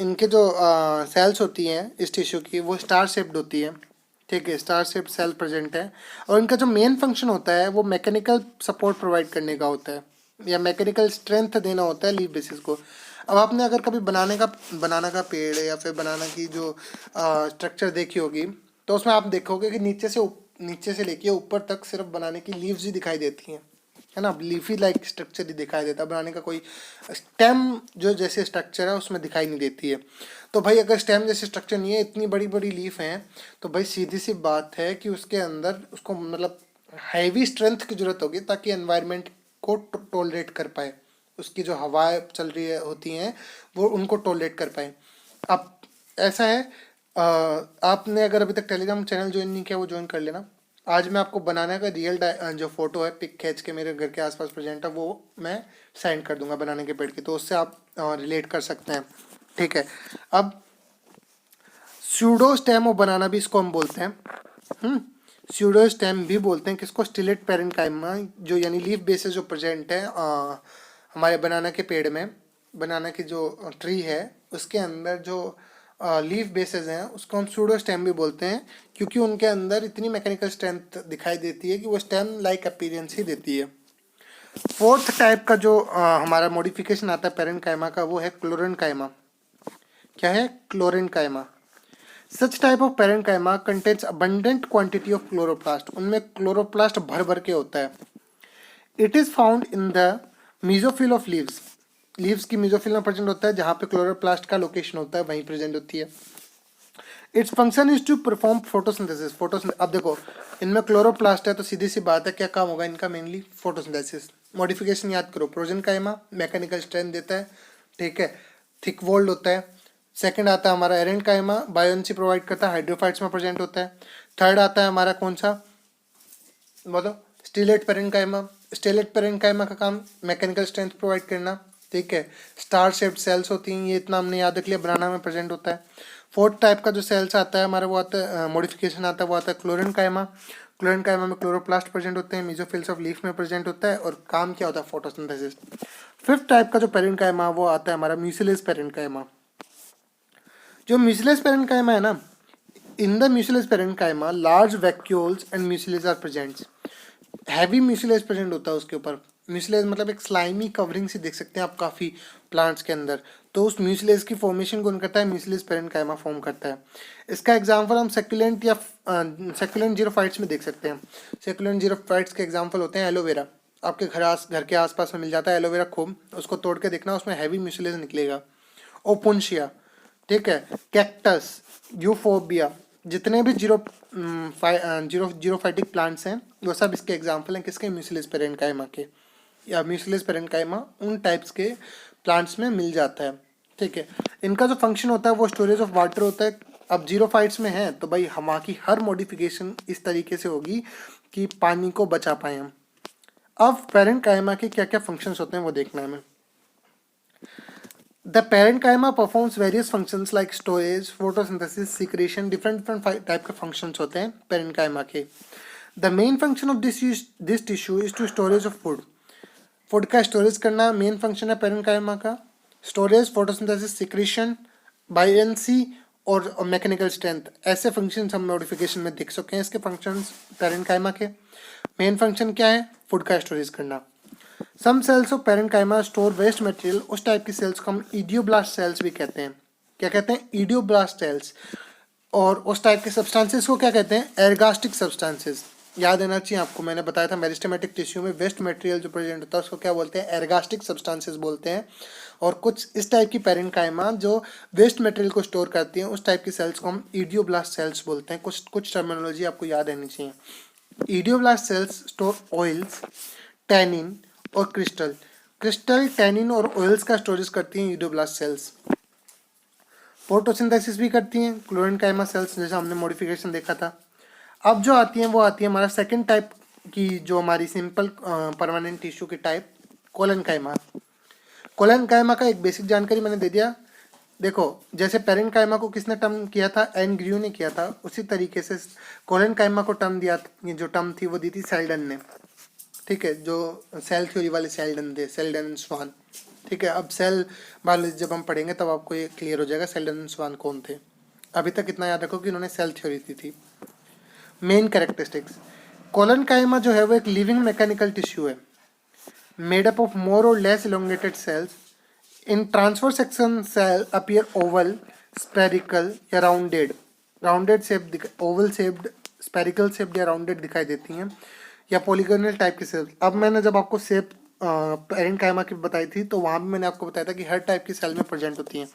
इनके जो सेल्स होती हैं इस टिश्यू की, वो स्टार शेप्ड होती है। ठीक है, स्टार शेप्ड सेल प्रेजेंट है। और इनका जो मेन फंक्शन होता है वो मैकेनिकल सपोर्ट प्रोवाइड करने का होता है, या मैकेनिकल स्ट्रेंथ देना होता है लीफ बेसिस को। अब आपने अगर कभी बनाना का पेड़ या फिर बनाना की जो स्ट्रक्चर देखी होगी, तो उसमें आप देखोगे कि नीचे से लेके ऊपर तक सिर्फ बनाने की लीव्स ही दिखाई देती हैं, है ना। लीफी लाइक स्ट्रक्चर ही दिखाई देता है, बनाने का कोई स्टेम जो जैसे स्ट्रक्चर है उसमें दिखाई नहीं देती है। तो भाई अगर स्टेम जैसे स्ट्रक्चर नहीं है, इतनी बड़ी बड़ी लीफ हैं, तो भाई सीधी सी बात है कि उसके अंदर उसको मतलब हैवी स्ट्रेंथ की जरूरत होगी ताकि एनवायरनमेंट को टॉलरेट कर पाए, उसकी जो हवाएं चल रही है होती हैं वो उनको टॉलरेट कर पाए। अब ऐसा है, आपने अगर अभी तक टेलीग्राम चैनल ज्वाइन नहीं किया वो ज्वाइन कर लेना। आज मैं आपको बनाने का रियल जो फोटो है, पिक खींच के मेरे घर के आसपास प्रेजेंट है, वो मैं सेंड कर दूंगा बनाने के पेड़ की, तो उससे आप रिलेट कर सकते हैं। ठीक है। अब स्यूडो स्टेम ऑफ बनाना भी इसको हम बोलते हैं, स्यूडो स्टेम भी बोलते हैं किसको? स्टिलेट पेरेन्काइमा, जो यानी लीफ बेसिस जो प्रेजेंट है हमारे बनाना के पेड़ में, बनाना की जो ट्री है उसके अंदर जो लीफ बेसिस हैं उसको हम सूडो स्टेम भी बोलते हैं, क्योंकि उनके अंदर इतनी मैकेनिकल स्ट्रेंथ दिखाई देती है कि वो स्टेम लाइक अपीयरेंस ही देती है। फोर्थ टाइप का जो हमारा मॉडिफिकेशन आता है पेरेन्काइमा का, वो है क्लोरेन्काइमा। क्या है? क्लोरेन्काइमा। Such type of parenchyma contains abundant quantity of chloroplast, उनमें क्लोरोप्लास्ट भर भर के होता है। It is found in the mesophyll of leaves, leaves की मीजोफिल में प्रेजेंट होता है, जहाँ पे क्लोरोप्लास्ट का लोकेशन होता है वहीं प्रेजेंट होती है। Its function is to perform photosynthesis, अब देखो इनमें क्लोरोप्लास्ट है तो सीधी सी बात है क्या काम होगा इनका? Mainly photosynthesis. मॉडिफिकेशन याद करो, प्रोजेन्काइमा मैकेनिकल स्ट्रेंथ देता है, ठीक है, थिक वॉल्ड होता है। सेकंड आता है हमारा एरेन्काइमा, बायोन्सी प्रोवाइड करता है, हाइड्रोफाइट्स में प्रेजेंट होता है। थर्ड आता है हमारा कौन सा? बोलो। Stellate parenchyma. स्टिलेट पेरेन्काइमा का काम मैकेनिकल स्ट्रेंथ प्रोवाइड करना, ठीक है। स्टार शेप्ड सेल्स होती हैं, ये इतना हमने याद रख लिया, बनाना में प्रेजेंट होता है। फोर्थ टाइप का जो सेल्स आता है हमारा, वो आता है मॉडिफिकेशन आता है, वो आता है क्लोरेन्काइमा। क्लोरेन्काइमा में क्लोरोप्लास्ट प्रेजेंट होते हैं, मीजोफिल्स ऑफ लीफ में प्रेजेंट होता है, और काम क्या होता है? फोटोसिंथेसिस। फिफ्थ टाइप का जो पेरेन्काइमा वो आता है हमारा म्यूसिलेज पेरेन्काइमा। जो म्यूसिलेज पेरेन्काइमा है ना, in the mucilage parenchyma large vacuoles and mucilage are present. Heavy mucilage present होता है उसके ऊपर। म्यूसिलेज मतलब एक स्लाइमी कवरिंग से देख सकते हैं आप काफ़ी प्लांट्स के अंदर, तो उस म्यूसिलेज की फॉर्मेशन कौन करता है? म्यूसिलेज पेरेन्काइमा फॉर्म करता है। इसका एग्जांपल हम सेक्युलेंट या सेक्युलेंट जीरोफाइट्स में देख सकते हैं। सेक्युलेंट जीरोफाइट्स के एग्जांपल होते हैं एलोवेरा, आपके घर के आसपास में मिल जाता है एलोवेरा खूब, उसको तोड़ के देखना, उसमें हैवी म्यूसिलेज निकलेगा। ओपुंशिया, ठीक है, कैक्टस, यूफोबिया, जितने भी जीरोफाइटिक प्लांट्स हैं वो सब इसके एग्जांपल हैं किसके? म्यूसिलेज पेरेन्काइमा के, या म्यूसिलेज पेरेन्काइमा उन टाइप्स के प्लांट्स में मिल जाता है, ठीक है। इनका जो फंक्शन होता है वो स्टोरेज ऑफ वाटर होता है। अब जीरोफाइट्स में है तो भाई हमारी की हर मॉडिफिकेशन इस तरीके से होगी कि पानी को बचा पाए हम। अब पेरेन्काइमा के क्या क्या फंक्शंस होते हैं वो देखना है हमें। The parenchyma performs various functions like storage, photosynthesis, secretion, different type के functions होते हैं parenchyma के। The main function of this tissue is to storage of food. Food का स्टोरेज करना मेन फंक्शन है पेरेन्काइमा का। स्टोरेज, फोटोसिंथेसिस, सिक्रीशन, बायोएंसी और मैकेनिकल स्ट्रेंथ, ऐसे फंक्शंस हम मॉडिफिकेशन में देख सकते हैं इसके फंक्शंस पेरेन्काइमा के। मेन फंक्शन क्या है? फूड का स्टोरेज करना। Some cells of parenchyma store waste material, उस टाइप की सेल्स को हम इडियोब्लास्ट सेल्स भी कहते हैं। क्या कहते हैं? Idioblast cells. और उस टाइप के सब्सटेंसेस को क्या कहते हैं? Ergastic substances. याद रहना चाहिए आपको, मैंने बताया था मेरिस्टेमेटिक टिश्यू में वेस्ट मटेरियल जो प्रेजेंट होता है उसको क्या बोलते हैं? एर्गास्टिक सब्सटेंसेस बोलते हैं। और कुछ इस टाइप की पेरेन्काइमा जो वेस्ट मटेरियल को स्टोर करती हैं, उस टाइप की सेल्स को हम इडियोब्लास्ट सेल्स बोलते हैं। कुछ टर्मिनोलॉजी आपको याद रहनी चाहिए। Idioblast cells store oils, tannin और क्रिस्टल। क्रिस्टल, टैनिन और ऑयल्स का स्टोरेज करती हैं यूडोब्लास्ट सेल्स। फोटोसिंथेसिस भी करती हैं क्लोरेनकाइमा सेल्स, जैसे हमने मॉडिफिकेशन देखा था। अब जो आती हैं वो आती है हमारा सेकंड टाइप की, जो हमारी सिंपल परमानेंट टिश्यू की टाइप, कोलेनकाइमा। कोलेनकाइमा का एक बेसिक जानकारी मैंने दे दिया। देखो, जैसे पेरेंकाइमा को किसने टर्म किया था, एन ग्रीव ने किया था, उसी तरीके से कोलेनकाइमा को टर्म दिया, जो टर्म थी वो दी थी सेल्डन ने। ठीक है, जो सेल थ्योरी वाले सेल्डन थे, सेल्डन एंड स्वान। ठीक है, अब सेल बायोलॉजी जब हम पढ़ेंगे तब आपको ये क्लियर हो जाएगा सेल्डन एंड स्वान कौन थे। अभी तक इतना याद रखो कि उन्होंने सेल थ्योरी दी थी। मेन कैरेक्टरिस्टिक्स, कोलेनकाइमा जो है वो एक लिविंग मैकेनिकल टिश्यू है, मेड अप ऑफ मोर और less elongated cells. In transverse section cell appear oval, spherical या rounded, rounded shaped, oval shaped, spherical shaped या rounded दिखाई देती हैं, या polygonal टाइप की सेल। अब मैंने जब आपको शेप पेरेंकाइमा की बताई थी तो वहाँ भी मैंने आपको बताया था कि हर टाइप की सेल में प्रेजेंट होती हैं।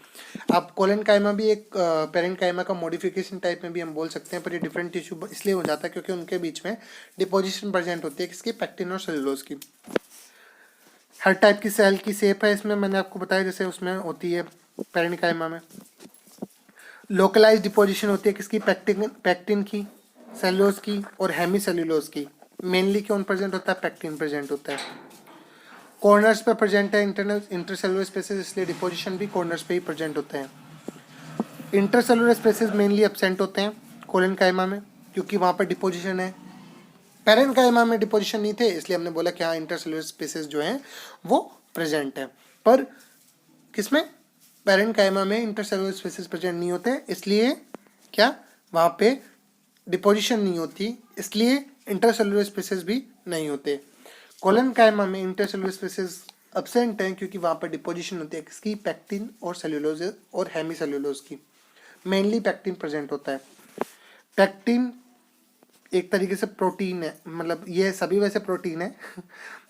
अब कोलेनकाइमा भी एक पेरेंकाइमा का मॉडिफिकेशन टाइप में भी हम बोल सकते हैं, पर ये डिफरेंट टिश्यू इसलिए हो जाता है क्योंकि उनके बीच में डिपोजिशन प्रेजेंट होती है किसकी, पैक्टिन और सेलुलोज की। हर टाइप की सेल की शेप है इसमें, मैंने आपको बताया जैसे उसमें होती है पेरेंकाइमा में। लोकलाइज डिपोजिशन होती है किसकी, पैक्टिन की, सेलुलोज की और हेमी सेलुलोज की। मेनली कौन प्रेजेंट होता है, पैक्टिन प्रेजेंट होता है। कॉर्नर्स पे प्रेजेंट है इंटरनल इंटरसेलुलर स्पेसेस, इसलिए डिपोजिशन भी कॉर्नर्स पे ही प्रेजेंट होते हैं। इंटरसेलुलर स्पेसेस मेनली एब्सेंट होते हैं कोलेनकाइमा में, क्योंकि वहाँ पर डिपोजिशन है। पेरेंकाइमा में डिपोजिशन नहीं थे, इसलिए हमने बोला कि हाँ इंटरसेलुलर स्पेसेस जो हैं वो प्रेजेंट है। पर किसमें, पेरेंकाइमा में इंटरसेलुलर स्पेसेस प्रेजेंट नहीं होते, इसलिए क्या वहाँ पे डिपोजिशन नहीं होती, इसलिए इंटरसेलुलर स्पेसेस भी नहीं होते। कोलेनकाइमा में इंटरसेलुलर स्पेसेस एब्सेंट हैं क्योंकि वहाँ पर डिपोजिशन होती है किसकी, पैक्टिन और सेलुलोज और हेमी सेलुलोज की। मेनली पैक्टिन प्रेजेंट होता है। पैक्टिन एक तरीके से प्रोटीन है, मतलब ये सभी वैसे प्रोटीन है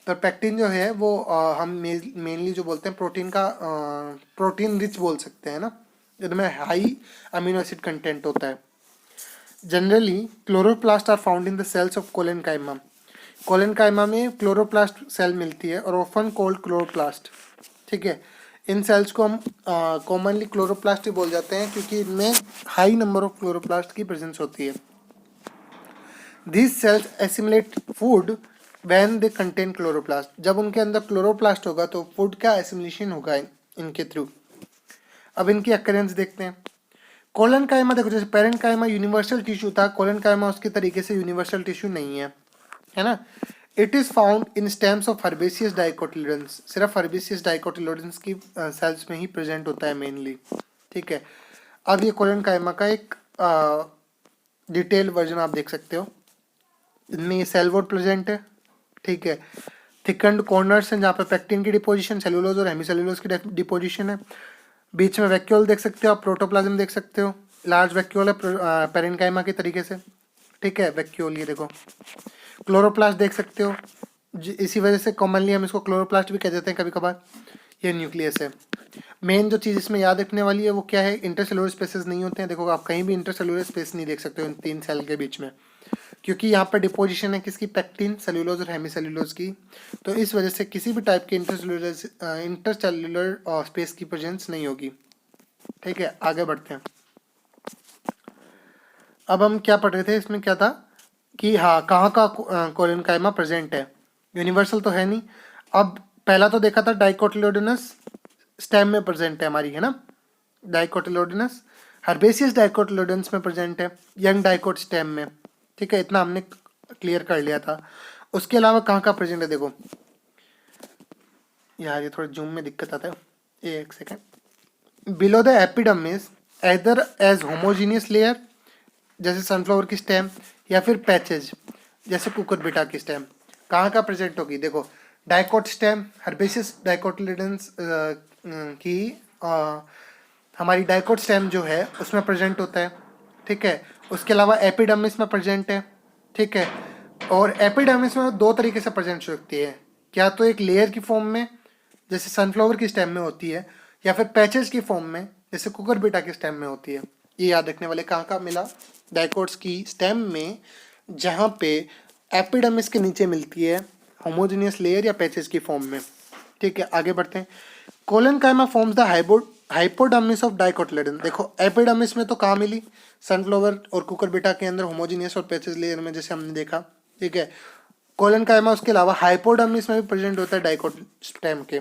पर पैक्टिन जो है वो हम मेनली जो बोलते हैं प्रोटीन का, प्रोटीन रिच बोल सकते हैं ना, जिनमें हाई अमीनो एसिड कंटेंट होता है। Generally chloroplast are found in the cells of collenchyma. Collenchyma में क्लोरोप्लास्ट सेल मिलती है और ऑफन कॉल्ड क्लोरोप्लास्ट। ठीक है, इन सेल्स को हम कॉमनली क्लोरोप्लास्ट ही बोल जाते हैं क्योंकि इनमें हाई नंबर ऑफ क्लोरोप्लास्ट की प्रेजेंस होती है। These cells assimilate food when they contain chloroplast. जब उनके अंदर क्लोरोप्लास्ट होगा तो फूड का एसिमिलेशन होगा इनके थ्रू। अब इनकी अकरेंस देखते हैं। कोलेनकाइमा देखो, जैसे पेरेंकाइमा यूनिवर्सल टिश्यू था, कोलेनकाइमा उसके तरीके से यूनिवर्सल टिश्यू नहीं है ना। It is found in stems of herbaceous dicotyledons. सिर्फ हर्बेसियस डाइकोटिलेडन्स की सेल्स में ही प्रेजेंट होता है मेनली। ठीक है, अब ये कोलेनकाइमा का एक डिटेल वर्जन आप देख सकते हो। इनमें ये सेल वॉल प्रेजेंट है। ठीक है, थिकन्ड कॉर्नर्स हैं जहाँ पे पैक्टिन की डिपोजिशन, सेलुलोज और हेमीसेलुलोज की डिपोजिशन है। बीच में वैक्यूल देख सकते हो आप, प्रोटोप्लाज्म देख सकते हो, लार्ज वैक्यूल है पेरेंकाइमा के तरीके से। ठीक है, वैक्यूल ये देखो। क्लोरोप्लास्ट देख सकते हो, इसी वजह से कॉमनली हम इसको क्लोरोप्लास्ट भी कह देते हैं कभी कभार। ये न्यूक्लियस है। मेन जो चीज़ इसमें याद रखने वाली है वो क्या है, इंटरसेलुलर स्पेसेस नहीं होते हैं। देखो, आप कहीं भी इंटरसेलुलर स्पेस नहीं देख सकते हो इन तीन सेल के बीच में, क्योंकि यहाँ पर डिपोजिशन है किसकी, पैक्टिन, सेलुलोज और हेमीसेलुलोज की। तो इस वजह से किसी भी टाइप के इंटरसेलुलर स्पेस की प्रेजेंस नहीं होगी। ठीक है, आगे बढ़ते हैं। अब हम क्या पढ़ रहे थे, इसमें क्या था कि हाँ कहाँ का कोलेनकाइमा प्रेजेंट है, यूनिवर्सल तो है नहीं। अब पहला तो देखा था डाइकोटिलेडोनस स्टेम में प्रेजेंट है हमारी, है ना। डाइकोटिलेडोनस हर्बेसियस डाइकोटिलेडोनस में प्रेजेंट है, यंग डाइकोट स्टेम में। ठीक है, इतना हमने क्लियर कर लिया था। उसके अलावा कहाँ का प्रेजेंट है, देखो यार ये थोड़ा जूम में दिक्कत आता है, एक second. Below the epidermis either as homogeneous layer जैसे सनफ्लावर की स्टेम, या फिर पैचेज जैसे कुकुरबिटा की स्टेम। कहाँ का प्रेजेंट होगी, देखो डाइकोट स्टेम, हर्बेसियस डाइकोटिलेडोनस की हमारी डाइकोट स्टेम जो है उसमें प्रेजेंट होता है। ठीक है, उसके अलावा एपिडर्मिस में प्रेजेंट है। ठीक है, और एपिडर्मिस में दो तरीके से प्रेजेंट हो सकती है, क्या तो एक लेयर की फॉर्म में जैसे सनफ्लावर की स्टेम में होती है, या फिर पैचेस की फॉर्म में जैसे कुकुरबिटा की स्टेम में होती है। ये याद रखने वाले, कहाँ का मिला, डाइकोट्स की स्टेम में, जहाँ पे एपिडर्मिस के नीचे मिलती है होमोजेनियस लेयर या पैचेस की फॉर्म में। ठीक है, आगे बढ़ते हैं। Collenchyma forms the hypodermis of dicotyledon. देखो एपिडर्मिस में तो कहाँ मिली, सनफ्लावर और कुकुरबिटा के अंदर होमोजेनियस और पैचेस लेयर में, जैसे हमने देखा। ठीक है, कोलेनकाइमा उसके अलावा हाइपोडर्मिस में भी प्रेजेंट होता है डाइकोट स्टेम के।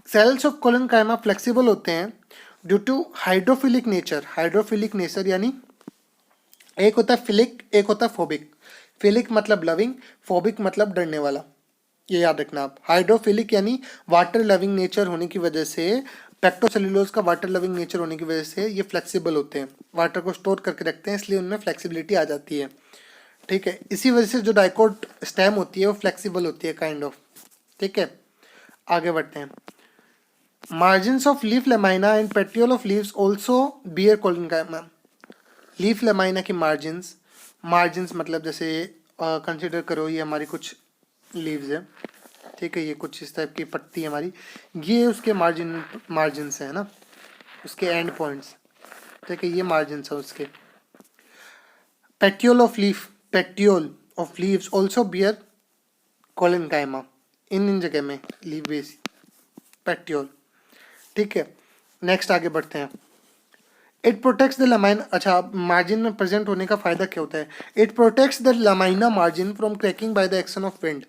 सेल्स ऑफ कोलेनकाइमा फ्लेक्सिबल होते हैं due to hydrophilic nature. Hydrophilic nature यानी एक होता है फिलिक, एक होता है फोबिक। फिलिक मतलब लविंग, फोबिक मतलब डरने वाला, ये याद रखना आप। हाइड्रोफिलिक यानी वाटर लविंग नेचर होने की वजह से, पेक्टोसेलुलोज का वाटर लविंग नेचर होने की वजह से ये फ्लेक्सिबल होते हैं, वाटर को स्टोर करके रखते हैं, इसलिए उनमें फ्लेक्सिबिलिटी आ जाती है। ठीक है, इसी वजह से जो डाइकोट स्टेम होती है वो फ्लेक्सिबल होती है काइंड ऑफ। ठीक है, आगे बढ़ते हैं। Margins of leaf lamina and petiole of leaves also bear collenchyma. Leaf lamina की मार्जिन्स, मार्जिन्स मतलब जैसे कंसिडर करो ये हमारी कुछ लीव्स है। ठीक है, ये कुछ इस टाइप की पत्ती है हमारी, ये उसके मार्जिन्स है ना, उसके एंड पॉइंट्स। ठीक है, ये मार्जिन्स है उसके। Petiole of leaves also bear collenchyma. इन जगह में लीव बेस पेटियोल। ठीक है, नेक्स्ट आगे बढ़ते हैं। It protects the lamina. अच्छा, मार्जिन में प्रेजेंट होने का फायदा क्या होता है? It protects the lamina margin from cracking by the action of wind.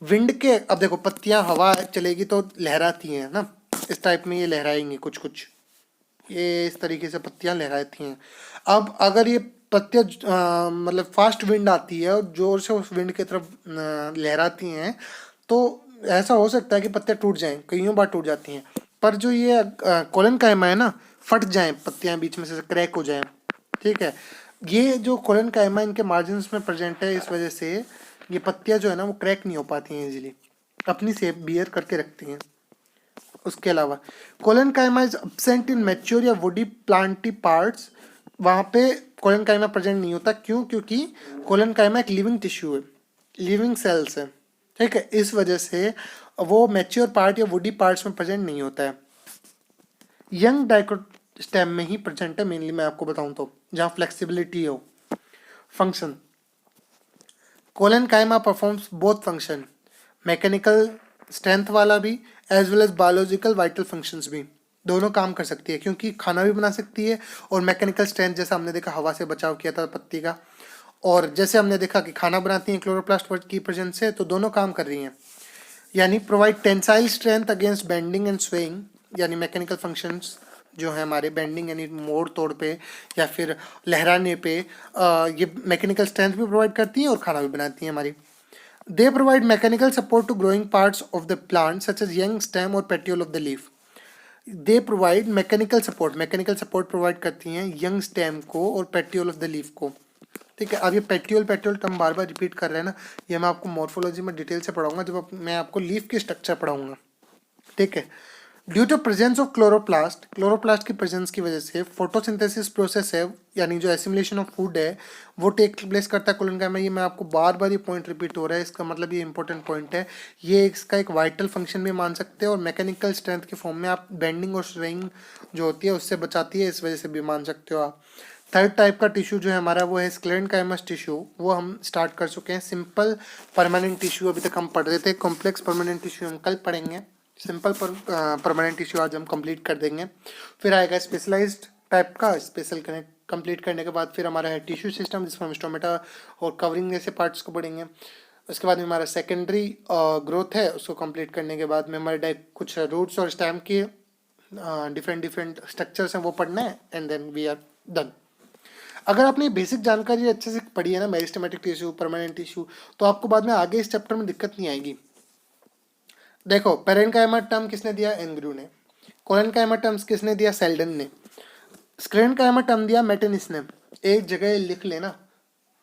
Wind के, अब देखो पत्तियां हवा चलेगी तो लहराती हैं ना, इस टाइप में ये लहराएंगी कुछ कुछ, ये इस तरीके से पत्तियां लहराती हैं। अब अगर ये पत्तियां मतलब फास्ट विंड आती है और जोर से उस विंड की तरफ लहराती हैं, तो ऐसा हो सकता है कि पत्तियां टूट जाएं, कईयों बार टूट जाती हैं। पर जो ये कोलेनकाइमा है ना, फट जाएं पत्तियां बीच में से, क्रैक हो जाएं। ठीक है, ये जो कोलेनकाइमा इनके मार्जिन्स में प्रेजेंट है, इस वजह से ये पत्तियां जो है ना वो क्रैक नहीं हो पाती हैं इजीली, अपनी शेप बियर करके रखती हैं। उसके अलावा collenchyma is absent in mature या वुडी प्लांटी पार्ट्स। वहाँ पे कोलेनकाइमा प्रेजेंट नहीं होता, क्यों? क्योंकि कोलेनकाइमा एक लिविंग टिश्यू है, लिविंग सेल्स है। ठीक है, इस वजह से वो मैच्योर पार्ट या वुडी पार्ट्स में प्रेजेंट नहीं होता है। यंग डाइकोट स्टेम में ही प्रेजेंट है मेनली, मैं आपको बताऊं तो, जहाँ फ्लेक्सिबिलिटी हो। Function, collenchyma performs both function, mechanical strength वाला भी as well as biological vital functions भी, दोनों काम कर सकती है, क्योंकि खाना भी बना सकती है और मैकेनिकल स्ट्रेंथ, जैसा हमने देखा हवा से बचाव किया था पत्ती का, और जैसे हमने देखा कि खाना बनाती हैं क्लोरोप्लास्ट की प्रेजेंस से, तो दोनों काम कर रही हैं। यानी provide tensile strength against bending and swaying, यानी मैकेनिकल फंक्शंस जो है हमारे, बेंडिंग यानी मोड़ तोड़ पे या फिर लहराने पे, ये मैकेनिकल स्ट्रेंथ भी प्रोवाइड करती हैं और खाना भी बनाती हैं हमारी। They provide mechanical support to growing parts of the plant such as young stem or petiole of the leaf. They provide mechanical support provide करती हैं young stem को और petiole of the leaf को। ठीक है, अब ये petiole टर्म बार बार रिपीट कर रहे हैं ना, ये मैं आपको मॉर्फोलॉजी में डिटेल से पढ़ाऊंगा जब मैं आपको लीफ की स्ट्रक्चर पढ़ाऊंगा। ठीक है, due to presence of chloroplast की प्रेजेंस की वजह से फोटोसिंथेसिस प्रोसेस है, यानी जो एसिमुलेशन ऑफ फूड है वो टेक प्लेस करता है कोलेनकाइमा। ये मैं आपको बार बार ये पॉइंट रिपीट हो रहा है, इसका मतलब ये इंपॉर्टेंट पॉइंट है। ये इसका एक वाइटल फंक्शन भी मान सकते हैं, और मैकेनिकल स्ट्रेंथ के फॉर्म में आप बेंडिंग और स्विंग जो होती है उससे बचाती है, इस वजह से भी मान सकते हो आप। थर्ड टाइप का टिश्यू जो है हमारा वो है स्क्लेरेनकाइमस टिश्यू, वो हम स्टार्ट कर चुके हैं। सिंपल परमानेंट टिश्यू अभी तक हम पढ़ रहे थे, कॉम्प्लेक्स परमानेंट टिश्यू हम कल पढ़ेंगे, सिंपल परमानेंट टिश्यू आज हम कंप्लीट कर देंगे। फिर आएगा स्पेशलाइज्ड टाइप का, स्पेशल कंप्लीट करने के बाद फिर हमारा है टिश्यू सिस्टम, जिसमें हम स्टोमेटा और कवरिंग जैसे पार्ट्स को पढ़ेंगे। उसके बाद में हमारा सेकेंडरी ग्रोथ है, उसको कंप्लीट करने के बाद में हमारे कुछ रूट्स और स्टेम के डिफरेंट स्ट्रक्चर्स हैं वो पढ़ना है, and then we are done. अगर आपने बेसिक जानकारी अच्छे से पढ़ी है ना, मेरिस्टेमेटिक टिश्यू, परमानेंट टिश्यू, तो आपको बाद में आगे इस चैप्टर में दिक्कत नहीं आएगी। देखो पेरेनकाइमा टर्म किसने दिया? एनग्रू ने। कोलेनकाइमा टर्म्स किसने दिया? सेल्डन ने। स्क्लेरेनकाइमा टर्म दिया मेटेनिस ने। एक जगह लिख लेना,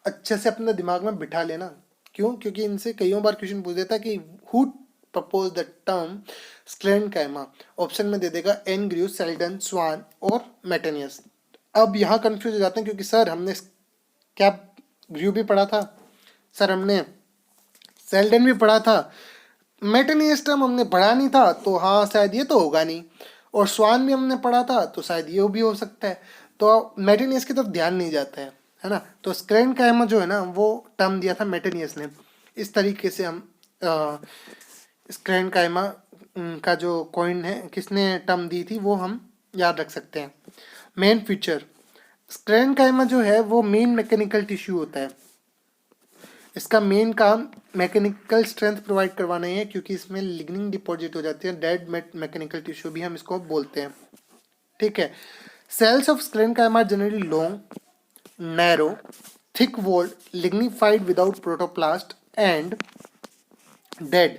अच्छे से अपने दिमाग में बिठा लेना। क्यों? क्योंकि इनसे कईयों बार क्वेश्चन पूछ देता कि who propose the term sclerenchyma. Option में दे देगा एनग्रू, सेल्डन, स्वान और मेटेनियस। अब यहाँ कंफ्यूज हो जाते हैं, क्योंकि सर हमने क्या ग्रू भी पढ़ा था, सर हमने सेल्डन भी पढ़ा था, मेटेनियस टर्म हमने पढ़ा नहीं था, तो हाँ शायद ये तो होगा नहीं, और स्वान भी हमने पढ़ा था तो शायद ये भी हो सकता है, तो मेटेनियस की तरफ ध्यान नहीं जाता है ना। तो स्क्लेरेनकाइमा जो है ना वो टर्म दिया था मेटेनियस ने। इस तरीके से हम स्क्लेरेनकाइमा का जो कॉइन है, किसने टर्म दी थी, वो हम याद रख सकते हैं। मेन फीचर, स्क्लेरेनकाइमा जो है वो मेन मैकेनिकल टिश्यू होता है। इसका मेन काम मैकेनिकल स्ट्रेंथ प्रोवाइड करवाना ही है, क्योंकि इसमें लिग्निन डिपॉजिट हो जाती है, डेड मैकेनिकल टिश्यू भी हम इसको बोलते हैं। ठीक है। Cells of sclerenchyma generally long, narrow, thick walled, lignified without protoplast and dead.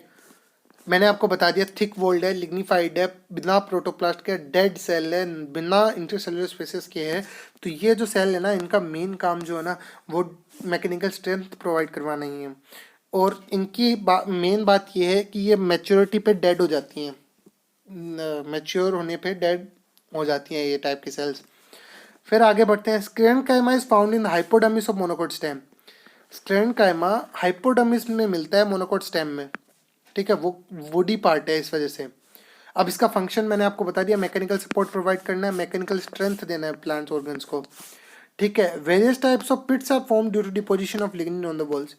मैंने आपको बता दिया थिक वॉल्ड है, लिग्निफाइड है, बिना प्रोटोप्लास्ट के, डेड सेल है, बिना इंटरसेलुलर स्पेसेस के है। तो ये जो सेल है ना, इनका मेन काम जो है ना वो मैकेनिकल स्ट्रेंथ प्रोवाइड करवाना ही है। और इनकी मेन बात ये है कि ये मैच्योरिटी पे डेड हो जाती हैं, मैच्योर होने पे डेड हो जाती हैं ये टाइप की सेल्स। फिर आगे बढ़ते हैं। Sclerenchyma is found in hypodermis of monocot stem. Sclerenchyma hypodermis में मिलता है, मोनोकोट स्टेम में। ठीक है, वो वुडी पार्ट है इस वजह से। अब इसका फंक्शन मैंने आपको बता दिया, मैकेनिकल सपोर्ट प्रोवाइड करना है, मैकेनिकल स्ट्रेंथ देना है प्लांट्स ऑर्गन्स को। ठीक है। Various types of pits are form due to deposition of lignin on the walls.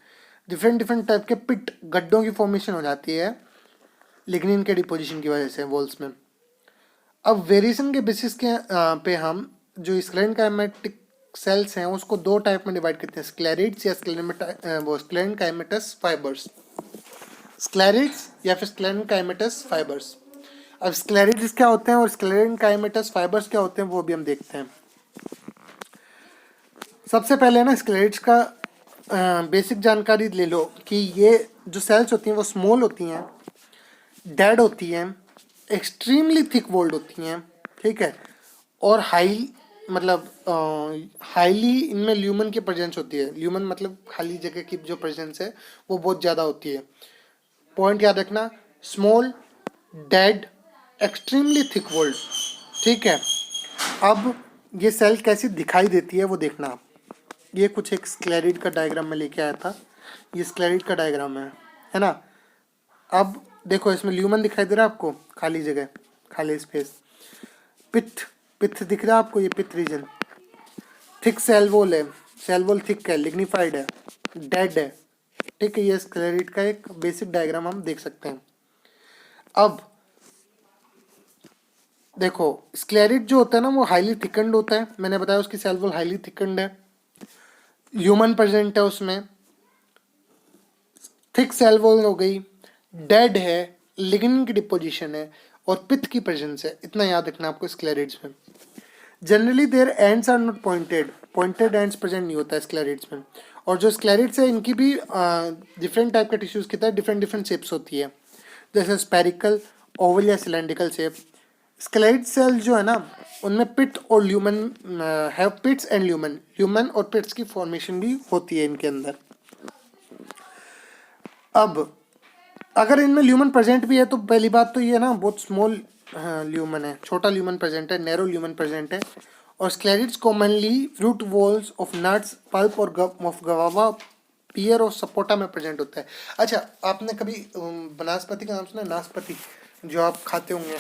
Different type के पिट, गड्ढों की फॉर्मेशन हो जाती है लिग्निन के डिपोजिशन की वजह से वॉल्स में। अब वेरिएशन के बेसिस के पे हम जो स्क्लेरेनकाइमेटिक सेल्स हैं उसको दो टाइप में डिवाइड करते हैं, स्क्लेरिड्स या स्क्लेरेनकाइमेटस फाइबर्स। स्क्लेरिड्स या फिर स्क्लेरेनकाइमेटस फाइबर्स। अब स्क्लेरिड्स क्या होते हैं और स्क्लेरेनकाइमेटस फाइबर्स क्या होते हैं वो भी हम देखते हैं। सबसे पहले ना स्क्लेरिड्स का बेसिक जानकारी ले लो कि ये जो सेल्स होती हैं वो स्मॉल होती हैं, डेड होती हैं, एक्सट्रीमली थिक वॉल्ड होती हैं। ठीक है। और हाईली इनमें ल्यूमन की प्रेजेंस होती है। ल्यूमन मतलब खाली जगह की जो प्रेजेंस है वो बहुत ज़्यादा होती है। पॉइंट याद रखना, small, dead, extremely thick walled. ठीक है। अब ये सेल कैसी दिखाई देती है वो देखना आप। ये कुछ एक स्क्लेरिड का डायग्राम में लेके आया था, ये स्क्लेरिड का डायग्राम है ना। अब देखो इसमें ल्यूमन दिखाई दे रहा है आपको, खाली जगह, खाली स्पेस। पित्त, पित्त दिख रहा है आपको, ये पित्त रीजन। थिक सेल वॉल है, सेल वॉल थिक है, लिग्निफाइड है, डेड है। ठीक है। ये स्क्लेरिड का एक बेसिक डायग्राम हम देख सकते हैं। अब देखो स्क्लेरिड जो होता है ना वो हाईली थिकंड होता है, मैंने बताया उसकी सेल वॉल हाईली थिकंड है, ह्यूमन प्रेजेंट है उसमें, थिक सेल वॉल हो गई, डेड है, लिग्निन की डिपोजिशन है और पित्त की प्रेजेंस है। इतना याद रखना आपको स्क्लेरिड्स में। Generally their ends are not pointed, pointed ends present नहीं होता है स्क्लेरिड्स में। और जो स्क्लेरिड्स है इनकी भी डिफरेंट टाइप के टिश्यूज की तरह डिफरेंट शेप्स होती है, जैसे स्पेरिकल, ओवल या सिलेंड्रिकल शेप। स्क्लेराइड सेल जो है ना उनमें पिट और ल्यूमन है, पिट्स एंड ल्यूमन, ल्यूमन और पिट्स की फॉर्मेशन भी होती है इनके अंदर। अब अगर इनमें ल्यूमन प्रेजेंट भी है तो पहली बात तो ये ना बहुत स्मॉल ल्यूमन है, छोटा ल्यूमन प्रेजेंट है, नैरो ल्यूमन प्रेजेंट है। और sclereids commonly fruit walls of nuts, pulp और ऑफ गवावा, पियर और सपोटा में प्रेजेंट होता है। अच्छा, आपने कभी वनस्पति का नाम सुना है, नाशपाती, जो आप खाते होंगे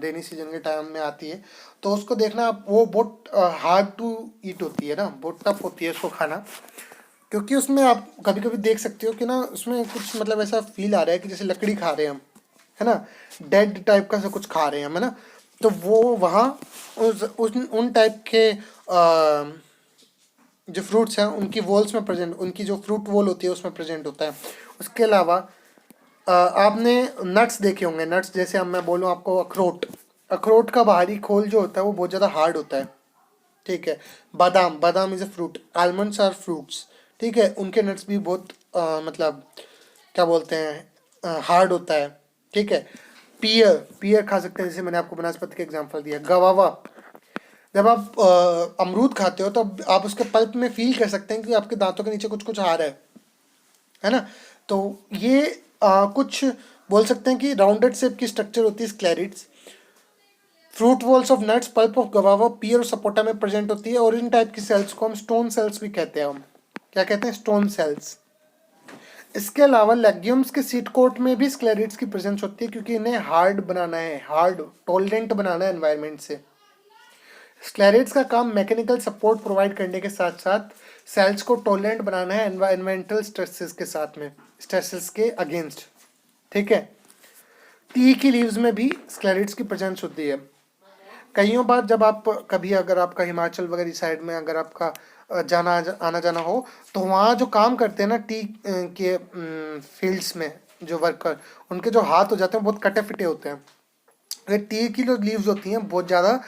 रेनी सीजन के टाइम में आती है, तो उसको देखना आप, वो बहुत हार्ड टू ईट होती है ना, बहुत टफ होती है उसको खाना, क्योंकि उसमें आप कभी कभी देख सकते हो कि ना उसमें कुछ मतलब ऐसा फील आ रहा है कि जैसे लकड़ी खा रहे हैं हम, है ना, डेड टाइप का से कुछ खा रहे हैं हम, है ना। तो वो वहाँ उन टाइप के जो फ्रूट्स हैं उनकी वॉल्स में प्रेजेंट, उनकी जो फ्रूट वॉल होती है उसमें प्रेजेंट होता है। उसके अलावा आपने नट्स देखे होंगे, नट्स जैसे अब मैं बोलूँ आपको अखरोट, अखरोट का बाहरी खोल जो होता है वो बहुत ज़्यादा हार्ड होता है। ठीक है। बादाम, बादाम is a fruit, almonds are fruits. ठीक है। उनके नट्स भी बहुत मतलब क्या बोलते हैं, हार्ड होता है। ठीक है। पियर, पियर खा सकते हैं, जैसे मैंने आपको वनस्पति का एग्जांपल दिया। गवावा, जब आप अमरूद खाते हो तो आप उसके पल्प में फील कर सकते हैं कि आपके दांतों के नीचे कुछ कुछ आ रहा है ना। तो ये कुछ बोल सकते हैं कि राउंडेड शेप की स्ट्रक्चर होती है sclereids. Fruit walls of nuts, pulp of guava, pear और सपोटा में प्रेजेंट होती है। और इन टाइप की सेल्स को हम स्टोन सेल्स भी कहते हैं। हम क्या कहते हैं, स्टोन सेल्स। इसके अलावा लेग्यूम्स के सीड कोट में भी स्क्लेरिड्स की प्रेजेंस होती है, क्योंकि इन्हें हार्ड बनाना है, हार्ड टॉलरेंट बनाना है एनवायरनमेंट से। स्क्लेरेट्स का काम मैकेनिकल सपोर्ट प्रोवाइड करने के साथ साथ सेल्स को टॉलरेंट बनाना है एनवायरमेंटल स्ट्रेसेस के साथ में, स्ट्रेसेस के अगेंस्ट। ठीक है, टी की लीव्स में भी स्क्लेरेट्स की प्रेजेंस होती है। कईयों बार जब आप कभी अगर आपका हिमाचल वगैरह साइड में अगर आपका आना जाना हो तो वहाँ जो काम करते हैं ना टी के फील्ड्स में जो वर्कर, उनके जो हाथ हो जाते हैं बहुत कटे फिटे होते हैं। ये टी की जो लीव्स होती हैं बहुत ज़्यादा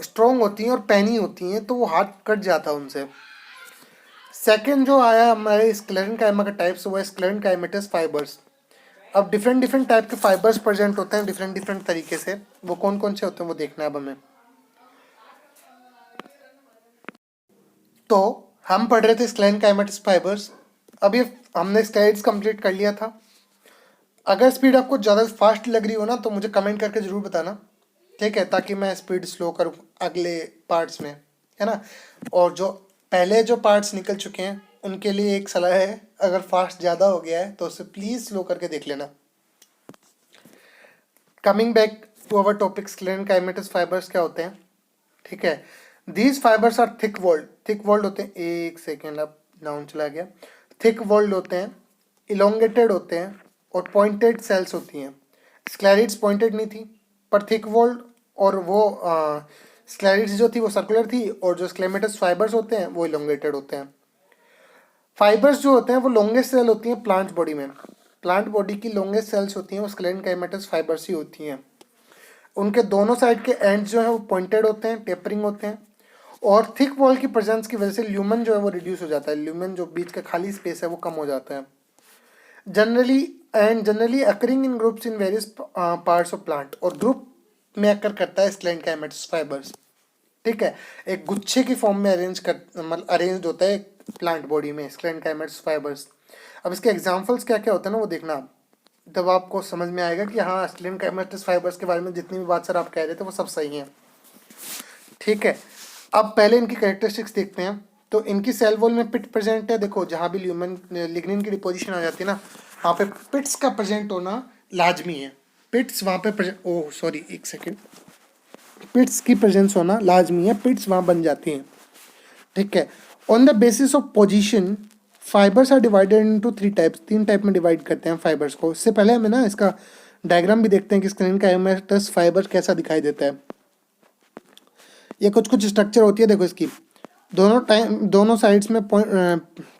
स्ट्रॉन्ग होती हैं और पैनी होती हैं, तो वो हाथ कट जाता है उनसे। सेकंड जो आया हमारे स्क्लेरेंकाइमा का टाइप्स, वो है स्क्लेरेंकाइमेटस फाइबर्स। अब डिफरेंट डिफरेंट टाइप के फाइबर्स प्रेजेंट होते हैं डिफरेंट डिफरेंट तरीके से, वो कौन कौन से होते हैं वो देखना है अब हमें। तो हम पढ़ रहे थे स्क्लेरेंकाइमेटस फाइबर्स। अब ये हमने स्लाइड्स कंप्लीट कर लिया था। अगर स्पीड आपको ज़्यादा फास्ट लग रही हो ना तो मुझे कमेंट करके ज़रूर बताना, ठीक है, ताकि मैं स्पीड स्लो करूँ अगले पार्ट्स में, है ना। और जो पहले जो पार्ट्स निकल चुके हैं उनके लिए एक सलाह है, अगर फास्ट ज़्यादा हो गया है तो उसे प्लीज़ स्लो करके देख लेना। Coming back to our topic, sclerenchymatous fibres क्या होते हैं, ठीक है। These fibres are thick walled होते हैं, एक सेकेंड अब डाउन चला गया। थिक वॉल्ड होते हैं, इलोंगेटेड होते हैं और पॉइंटेड सेल्स होती हैं। स्क्लेरिड्स पॉइंटेड नहीं थी पर थिक वॉल्ड, और वो स्क्लेरिड्स जो थी वो सर्कुलर थी, और जो स्क्लेमेटस फाइबर्स होते हैं वो इलोंगेटेड होते हैं। फाइबर्स जो होते हैं वो लॉन्गेस्ट सेल होती हैं प्लांट बॉडी में। प्लांट बॉडी की लॉन्गेस्ट सेल्स होती हैं वो स्क्लेरेंकाइमेटस फाइबर्स ही होती हैं। उनके दोनों साइड के एंड्स जो हैं वो पॉइंटेड होते हैं, टेपरिंग होते हैं, और थिक वॉल की प्रेजेंस की वजह से ल्यूमन जो है वो रिड्यूस हो जाता है। ल्यूमन जो बीच का खाली स्पेस है वो कम हो जाता है। Generally occurring in groups in various parts of plant, और ग्रुप में अकर करता है स्क्लेरेंकाइमेटस फाइबर्स, ठीक है। एक गुच्छे की फॉर्म में अरेंज होता है प्लांट बॉडी में स्क्लेरेंकाइमेटस फाइबर्स। अब इसके एग्जांपल्स क्या क्या होते हैं ना वो देखना आप, तब आपको समझ में आएगा कि हाँ स्क्लेरेंकाइमेटस फाइबर्स के बारे में जितनी भी बात सर आप कह रहे थे वो सब सही है, ठीक है। अब पहले इनकी कैरेक्टरिस्टिक्स देखते हैं। तो इनकी सेल वॉल में पिट प्रेजेंट है, देखो जहाँ भी ल्यूमन लिग्निन की डिपोजिशन आ जाती है ना वहाँ पे पिट्स का प्रेजेंट होना लाजमी है। पिट्स वहाँ पे ओह सॉरी एक सेकेंड, पिट्स की प्रेजेंस होना लाजमी है, पिट्स वहाँ बन जाती हैं, ठीक है। On the basis of position fibres are divided into 3 types, 3 type में डिवाइड करते हैं फाइबर्स को। इससे पहले हमें ना इसका डायग्राम भी देखते हैं कि स्क्लेरेंकाइमेटस फाइबर कैसा दिखाई देता है। ये कुछ कुछ स्ट्रक्चर होती है, देखो इसकी दोनों साइड्स में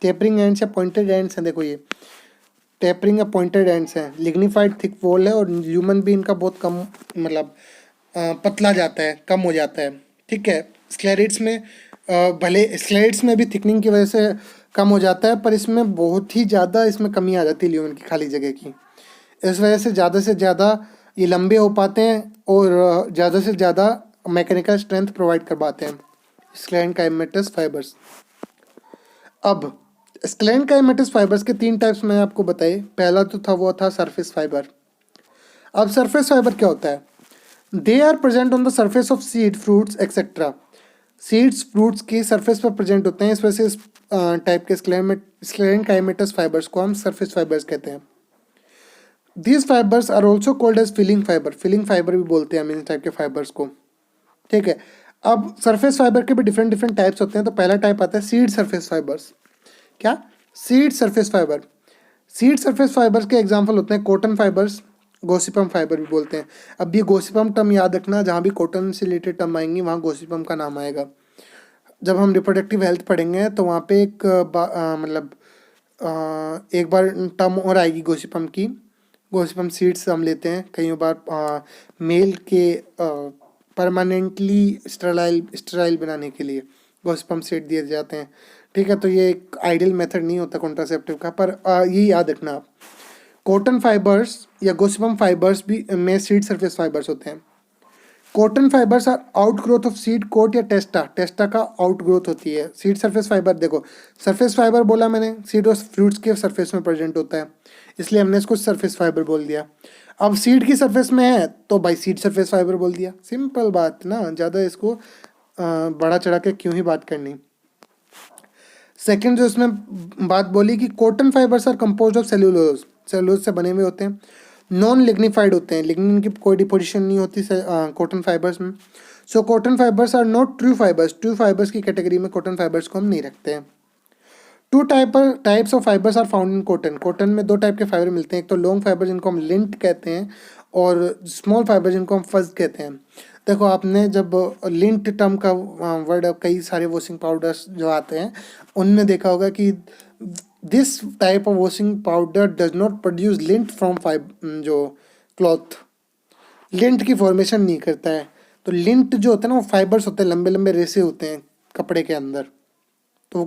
टेपरिंग एंड्स या पॉइंटेड एंड्स हैं। देखो ये टेपरिंग या पॉइंटेड एंड्स हैं, लिग्निफाइड थिक वॉल है, और ल्यूमन भी इनका बहुत कम मतलब पतला जाता है, कम हो जाता है, ठीक है। स्क्लेरिड्स में भले स्क्लेरिड्स में भी थिकनिंग की वजह से कम हो जाता है, पर इसमें बहुत ही ज़्यादा इसमें कमी आ जाती है ल्यूमन की खाली जगह की। इस वजह से ज़्यादा ये लंबे हो पाते हैं और ज़्यादा से ज़्यादा मैकेनिकल स्ट्रेंथ प्रोवाइड कर पाते हैं स्क्लेरेंकाइमेटस फाइबर्स। अब स्क्लेरेंकाइमेटस फाइबर्स के 3 टाइप्स मैंने आपको बताए। पहला तो था वो था सरफेस फाइबर। अब सरफेस फाइबर क्या होता है, they are present on the surface of seed fruits etcetera. Seeds fruits की सरफेस पर प्रेजेंट होते हैं, इस वजह से इस टाइप के स्क्लेरेंकाइमेटस फाइबर्स को हम सरफेस फाइबर्स कहते हैं। These fibres are also called as filling fibre, filling fibre भी बोलते हैं हम इस टाइप के फाइबर्स को, ठीक है। अब सरफेस फाइबर के भी डिफरेंट डिफरेंट टाइप्स होते हैं। तो पहला टाइप आता है सीड सरफेस फाइबर्स। क्या, seed surface fibre. Seed surface fibres के एग्जांपल होते हैं कॉटन फाइबर्स, गोसिपम फाइबर भी बोलते हैं। अब ये गोसिपम टर्म याद रखना, जहाँ भी कॉटन से रिलेटेड टर्म आएंगी वहाँ गोसिपम का नाम आएगा। जब हम रिप्रोडक्टिव हेल्थ पढ़ेंगे तो वहाँ पे एक एक बार टर्म और आएगी गोसिपम की। गोसिपम सीड्स हम लेते हैं कई बार मेल के परमानेंटली स्टेराइल बनाने के लिए गोसिपम सीड दिए जाते हैं, ठीक है। तो ये एक आइडियल मेथड नहीं होता कॉन्ट्रासेप्टिव का, पर ये याद रखना आप, कॉटन फाइबर्स या गोसिपम फाइबर्स भी में सीड सरफेस फाइबर्स होते हैं। Cotton fibres are out growth of seed coat या टेस्टा का आउट ग्रोथ होती है। सीड सरफेस फाइबर, देखो सरफेस फाइबर बोला मैंने, सीड और फ्रूट्स के सरफेस में प्रेजेंट होता है, इसलिए हमने इसको सरफेस फाइबर बोल दिया। अब सीड की सरफेस में है तो भाई सीड सरफेस फाइबर बोल दिया, सिंपल बात ना, ज़्यादा इसको बड़ा चढ़ा के क्यों ही बात करनी। सेकंड जो इसमें बात बोली कि cotton fibres are compose of cellulose, cellulose से बने हुए होते हैं, नॉन लिग्निफाइड होते हैं, लिग्निन की कोई डिपोजिशन नहीं होती कॉटन फाइबर्स में। So cotton fibres are not true fibres, true fibres की कैटेगरी में कॉटन फाइबर्स को हम नहीं रखते हैं। Two types of fibres are found in cotton, cotton में दो टाइप के फाइबर मिलते हैं, एक तो लॉन्ग फाइबर जिनको हम लिंट कहते हैं और स्मॉल फाइबर जिनको हम फज कहते हैं। देखो आपने जब लिंट टर्म का वर्ड कई सारे वॉशिंग पाउडर्स जो आते हैं उनमें देखा होगा कि this type of washing powder does not produce lint from जो क्लॉथ, लिंट की फॉर्मेशन नहीं करता है। तो लिंट जो होता है ना वो फाइबर्स होते हैं, लंबे लंबे रेसे होते हैं कपड़े के अंदर। तो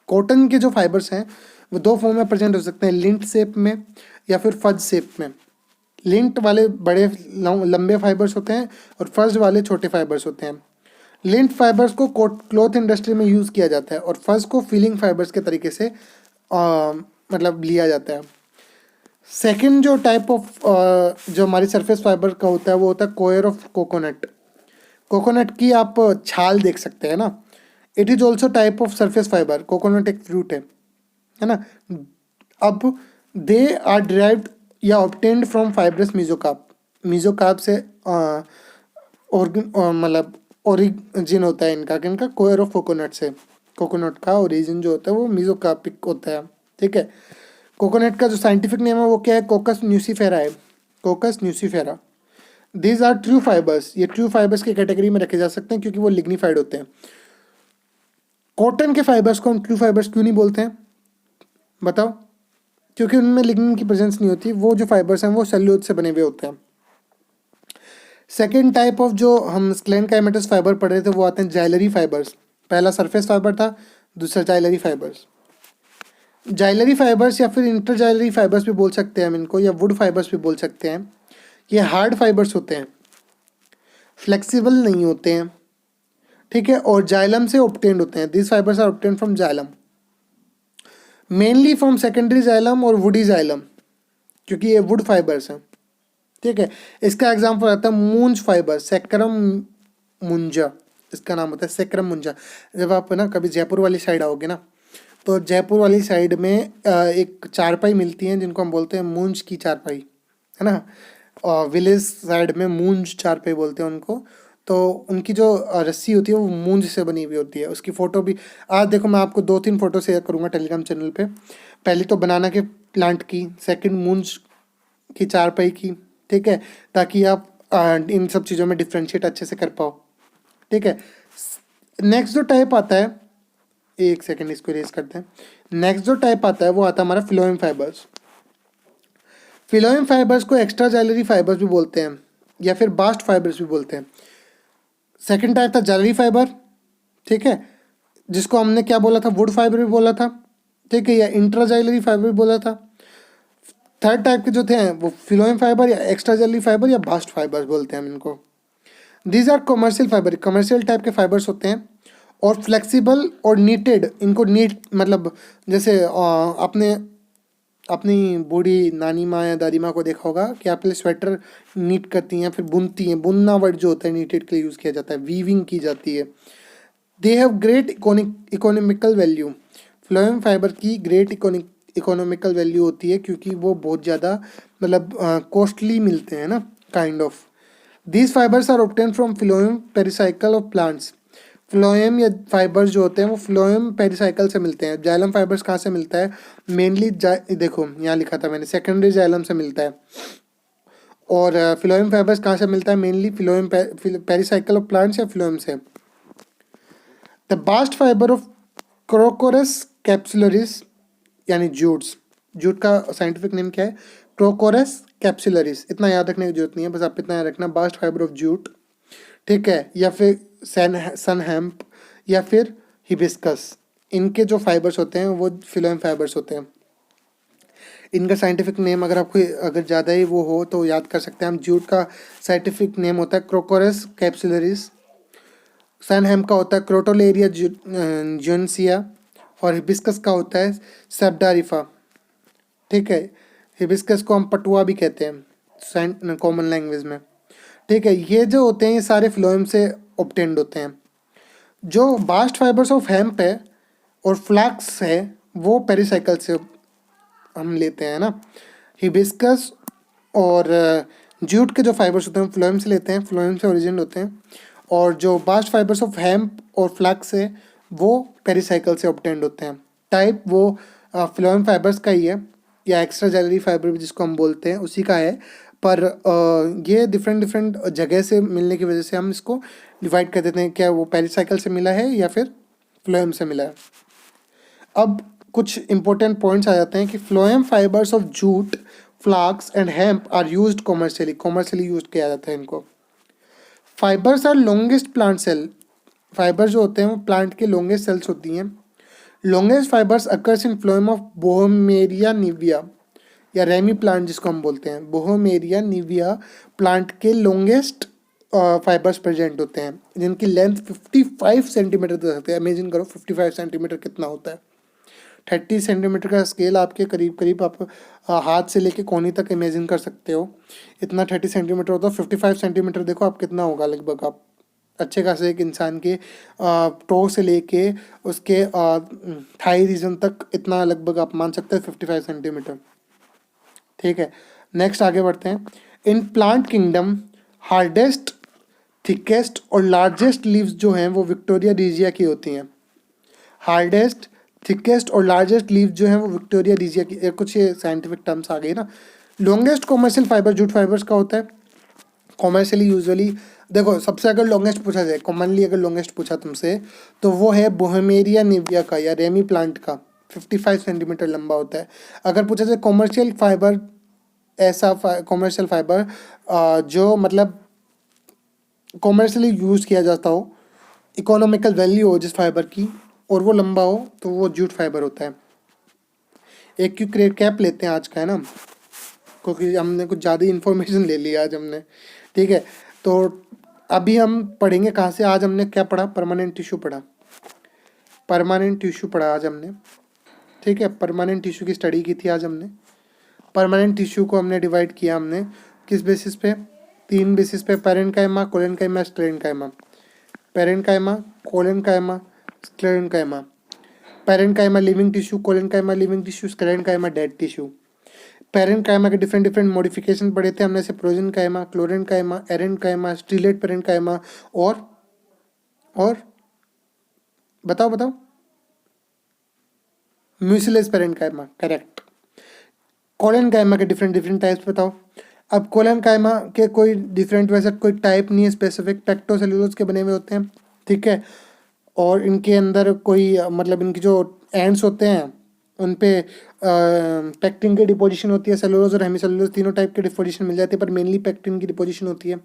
कॉटन के जो फाइबर्स हैं वो दो फॉर्म में प्रेजेंट हो सकते हैं, लिंट शेप में या फिर फज शेप में। लिंट वाले बड़े लंबे फाइबर्स होते हैं और फज वाले छोटे फाइबर्स होते हैं। लिंट फाइबर्स को क्लॉथ इंडस्ट्री में यूज़ किया जाता है और फज को फीलिंग फाइबर्स के तरीके से मतलब लिया जाता है। सेकंड जो टाइप ऑफ जो हमारी सरफेस फाइबर का होता है वो होता है कोयर ऑफ कोकोनट। कोकोनट की आप छाल देख सकते हैं ना, it is also type of surface fibre. Coconut एक फ्रूट है ना। अब दे आर डिराइव्ड या obtained from fibrous mesocarp, mesocarp से मतलब ओरिजिन होता है इनका कोयर ऑफ कोकोनट से। कोकोनट का ओरिजिन जो होता है वो मीजोकार्पिक होता है, ठीक है। कोकोनट का जो साइंटिफिक नेम है वो क्या है, कोकस न्यूसीफेरा है, Cocos nucifera. These are true fibres, ये ट्रू फाइबर्स की कैटेगरी में रखे जा सकते हैं क्योंकि वो लिग्निफाइड होते हैं। कॉटन के फाइबर्स को हम ट्रू फाइबर्स क्यों नहीं बोलते हैं बताओ? क्योंकि उनमें लिग्निन की प्रेजेंस नहीं होती, वो जो फाइबर्स हैं वो सेल्यूलोज से बने हुए होते हैं। सेकेंड टाइप ऑफ जो हम स्क्लेन काइमेटस फाइबर पढ़ रहे थे वो आते हैं जाइलरी फाइबर्स। पहला सरफेस फाइबर था, दूसरा जाइलरी फाइबर्स। जाइलरी फाइबर्स या फिर इंटरजाइलरी फाइबर्स भी बोल सकते हैं हम इनको, या वुड फाइबर्स भी बोल सकते हैं। ये हार्ड फाइबर्स होते हैं, फ्लेक्सिबल नहीं होते हैं, ठीक है, और जाइलम से ऑब्टेन्ड होते हैं। This fibres are obtained from xylem, mainly from secondary xylem और वुडी जाइलम, क्योंकि ये वुड फाइबर्स हैं, ठीक है। इसका एग्जाम्पल आता है मूंज फाइबर, सेक्रम मुंजा, इसका नाम होता है सेक्रम मुंजा। जब आप ना कभी जयपुर वाली साइड आओगे ना तो जयपुर वाली साइड में एक चारपाई मिलती है जिनको हम बोलते हैं मूंज की चारपाई, है ना। और विलेज साइड में मूंज चारपाई बोलते हैं उनको। तो उनकी जो रस्सी होती है वो मूंज से बनी हुई होती है। उसकी फ़ोटो भी आज देखो, मैं आपको 2-3 फ़ोटो शेयर करूँगा टेलीग्राम चैनल पे। पहली तो बनाना के प्लांट की, सेकंड मूंज की चारपाई की, ठीक है, ताकि आप इन सब चीज़ों में डिफ्रेंशिएट अच्छे से कर पाओ, ठीक है। नेक्स्ट जो टाइप आता है, एक सेकंड इसको रेज करते हैं। नेक्स्ट जो टाइप आता है वो आता है हमारा फिलोएम फाइबर्स। फिलोएम फाइबर्स को एक्स्ट्रा जाइलरी फाइबर्स भी बोलते हैं या फिर बास्ट फाइबर्स भी बोलते हैं। सेकंड टाइप था जाइलरी फाइबर, ठीक है, जिसको हमने क्या बोला था, वुड फाइबर भी बोला था, ठीक है, या इंट्राजाइलरी फाइबर भी बोला था। थर्ड टाइप के जो थे वो फिलोएम फाइबर या एक्स्ट्रा जाइलरी फाइबर या बास्ट फाइबर्स बोलते हैं हम इनको। These are commercial fibre, commercial type के फाइबर्स होते हैं और फ्लेक्सिबल और नीटेड। इनको नीट मतलब जैसे आपने अपनी बूढ़ी नानी माँ या दादी माँ को देखा होगा कि आप स्वेटर नीट करती हैं फिर बुनती हैं, बुनना वर्ड जो होता है नीटेड के लिए यूज़ किया जाता है, वीविंग की जाती है। They have great economical value, phloem fibre की ग्रेट इकोनॉमिकल वैल्यू होती है क्योंकि वो बहुत ज़्यादा मतलब कॉस्टली मिलते हैं ना, kind of. These fibres are obtain from phloem pericycle of plants. Phloem या फाइबर्स जो होते हैं वो फ्लोएम पेरिसाइकल से मिलते हैं। जाइलम फाइबर्स कहाँ से मिलता है, मेनली देखो यहाँ लिखा था मैंने, सेकेंडरी जाइलम से मिलता है। और फ्लोएम फाइबर्स कहाँ से मिलता है, mainly phloem pericycle of plants या फ्लोएम से। The bast fibre of Corchorus capsularis यानी जूट्स, जूट का साइंटिफिक नेम क्या है, क्रोकोरस कैप्सुलरिस। इतना याद रखने की जरूरत नहीं है, बस आप इतना याद रखना, बास्ट फाइबर ऑफ जूट, ठीक है, या फिर सन हेम्प या फिर हिबिस्कस। इनके जो फाइबर्स होते हैं वो फिलोएम फाइबर्स होते हैं। इनका साइंटिफिक नेम अगर आपको अगर ज़्यादा ही वो हो तो याद कर सकते हैं हम। जूट का साइंटिफिक नेम होता है क्रोकोरस कैप्सुलरिस, सन हेम्प का होता है क्रोटोलेरिया जोन्सिया और हिबिस्कस का होता है सेब्डारिफा, ठीक है। हिबिस्कस को हम पटुआ भी कहते हैं कॉमन लैंग्वेज में, ठीक है। ये जो होते हैं ये सारे फ्लोएम से ऑब्टेन्ड होते हैं। जो बास्ट फाइबर्स ऑफ हेम्प है और फ्लैक्स है वो पेरिसाइकल से हम लेते हैं ना। हिबिस्कस और जूट के जो फाइबर्स होते हैं फ्लोएम से लेते हैं, फ्लोएम से ओरिजिन होते हैं। और जो बास्ट फाइबर्स ऑफ हेम्प और फ्लैक्स है वो पेरिसाइकिल से ऑब्टेन्ड होते हैं। टाइप वो फ्लोएम फाइबर्स का ही है, या एक्स्ट्रा जैलरी फाइबर भी जिसको हम बोलते हैं उसी का है, पर ये डिफरेंट डिफरेंट जगह से मिलने की वजह से हम इसको डिवाइड कर देते हैं, क्या वो पेरिसाइकिल से मिला है या फिर फ्लोएम से मिला है। अब कुछ इंपॉर्टेंट पॉइंट्स आ जाते हैं कि phloem fibres of jute, flax and hemp are used commercially use किया जाता है इनको। Fibres are longest plant cell, fibre जो होते हैं वो प्लांट के लॉन्गेस्ट सेल्स होती हैं। Longest fibres occurs in phloem of Boehmeria nivea, या रेमी प्लांट जिसको हम बोलते हैं, बोहेमेरिया निविया प्लांट के लॉन्गेस्ट फाइबर्स प्रेजेंट होते हैं, जिनकी लेंथ 55 सेंटीमीटर तक होती है। इमेजिन करो 55 सेंटीमीटर कितना होता है। 30 सेंटीमीटर का स्केल आपके करीब करीब आप हाथ से लेके कोहनी तक इमेजिन कर सकते हो, इतना 30 सेंटीमीटर होता है। 55 सेंटीमीटर देखो आप कितना होगा लगभग, आप अच्छे खासे एक इंसान के टो से लेके उसके थाई रीजन तक इतना लगभग आप मान सकते हैं 55 सेंटीमीटर। ठीक है, नेक्स्ट आगे बढ़ते हैं। In plant kingdom hardest, thickest और लार्जेस्ट लीव्स जो हैं वो विक्टोरिया रिजिया की होती हैं। हार्डेस्ट, थिकेस्ट और लार्जेस्ट लीव जो हैं वो विक्टोरिया रिजिया की, कुछ ये साइंटिफिक टर्म्स आ गई ना। Longest commercial fibre jute fibres का होता है। कॉमर्शियली यूजुअली देखो, सबसे अगर लॉन्गेस्ट पूछा जाए, कॉमनली अगर लॉन्गेस्ट पूछा तुमसे, तो वो है बोहेमेरिया निविया का या रेमी प्लांट का, 55 सेंटीमीटर लंबा होता है। अगर पूछा जाए कॉमर्शियल फाइबर, ऐसा कॉमर्शियल फाइबर जो मतलब कॉमर्शियली यूज किया जाता हो, इकोनॉमिकल वैल्यू हो जिस फाइबर की और वो लंबा हो, तो वो जूट फाइबर होता है। एक क्यों क्रेट कैप लेते हैं आज का, है ना, क्योंकि हमने कुछ ज़्यादा इन्फॉर्मेशन ले लिया आज हमने। ठीक है, तो अभी हम पढ़ेंगे कहाँ से। आज हमने क्या पढ़ा, परमानेंट टिश्यू पढ़ा, परमानेंट टिश्यू पढ़ा आज हमने। ठीक है, परमानेंट टिश्यू की स्टडी की थी आज हमने। परमानेंट टिश्यू को हमने डिवाइड किया, हमने किस बेसिस पे, 3 बेसिस पे, parenchyma, collenchyma, sclerenchyma. Parenchyma, collenchyma, sclerenchyma. Parenchyma living tissue, collenchyma living tissue, sclerenchyma dead tissue. Parenchyma के डिफरेंट डिफरेंट मॉडिफिकेशन पढ़े थे हमने, से प्रोजेनकाइमा, क्लोरेन्काइमा, एरेन्काइमा, स्टीलेट पेरेन्काइमा, और बताओ बताओ, म्यूसिलेस पेरेन्काइमा, करेक्ट। कोलेनकाइमा के डिफरेंट डिफरेंट टाइप्स बताओ। अब कोलेनकाइमा के कोई डिफरेंट वैसे कोई टाइप नहीं है स्पेसिफिक, पेक्टोसेलुलोज के बने हुए होते हैं। ठीक है, और इनके अंदर कोई मतलब इनकी जो एंड्स होते हैं उन पे पेक्टिन की डिपोजिशन होती है। सेलुलोज और हेमीसेलुलोज तीनों टाइप की डिपोजिशन मिल जाती है, पर मेनली पेक्टिन की डिपोजिशन होती है।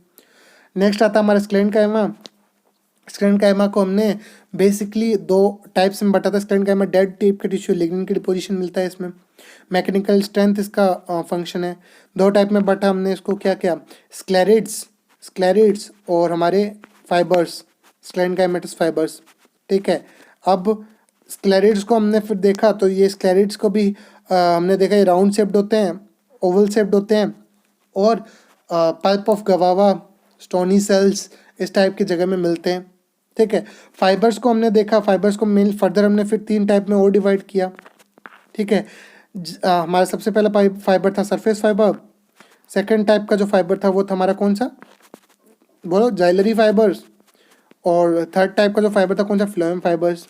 नेक्स्ट आता है हमारा स्क्लेरेन्काइमा। स्क्लेरेन्काइमा को हमने बेसिकली 2 टाइप्स में बांटा था। स्क्लेरेन्काइमा डेड टाइप का टिश्यू, लिग्निन की डिपोजिशन मिलता है इसमें, मैकेनिकल स्ट्रेंथ इसका फंक्शन है। 2 टाइप में बांटा हमने इसको, क्या क्या, स्क्लेरिड्स और हमारे फाइबर्स, स्क्लेरेन्काइमेटस फाइबर्स। ठीक है, अब स्क्लेरिड्स को हमने फिर देखा, तो ये स्क्लेरिड्स को भी हमने देखा, ये राउंड शेप्ड होते हैं, ओवल शेप्ड होते हैं, और pulp of guava, stony cells इस टाइप की जगह में मिलते हैं। ठीक है, फाइबर्स को हमने देखा, फाइबर्स को मेन फर्दर हमने फिर 3 टाइप में और डिवाइड किया। ठीक है, हमारा सबसे पहला फाइबर था सरफेस फाइबर। सेकंड टाइप का जो फाइबर था वो था हमारा कौन सा, बोलो, जाइलरी फाइबर्स। और थर्ड टाइप का जो फाइबर था कौन सा, फ्लोएम फाइबर्स।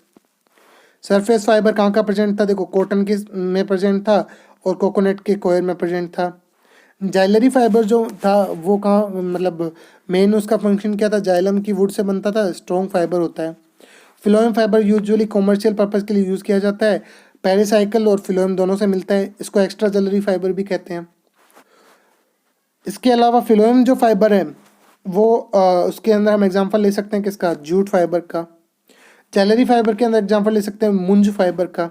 सरफेस फाइबर कहाँ का प्रेजेंट था, देखो कॉटन के में प्रेजेंट था और कोकोनट के कोयर में प्रेजेंट था। जाइलरी फाइबर जो था वो कहाँ, मतलब मेन उसका फंक्शन क्या था, जाइलम की वुड से बनता था, स्ट्रॉन्ग फाइबर होता है। Phloem fibre usually commercial purpose के लिए यूज़ किया जाता है, पेरिसाइकिल और फिलोएम दोनों से मिलता है, इसको एक्स्ट्रा जैलरी फाइबर भी कहते हैं। इसके अलावा फिलोएम जो फाइबर है वो उसके अंदर हम एग्जांपल ले सकते हैं किसका, जूट फाइबर का। जैलरी फाइबर के अंदर एग्जांपल ले सकते हैं मुंज फाइबर का।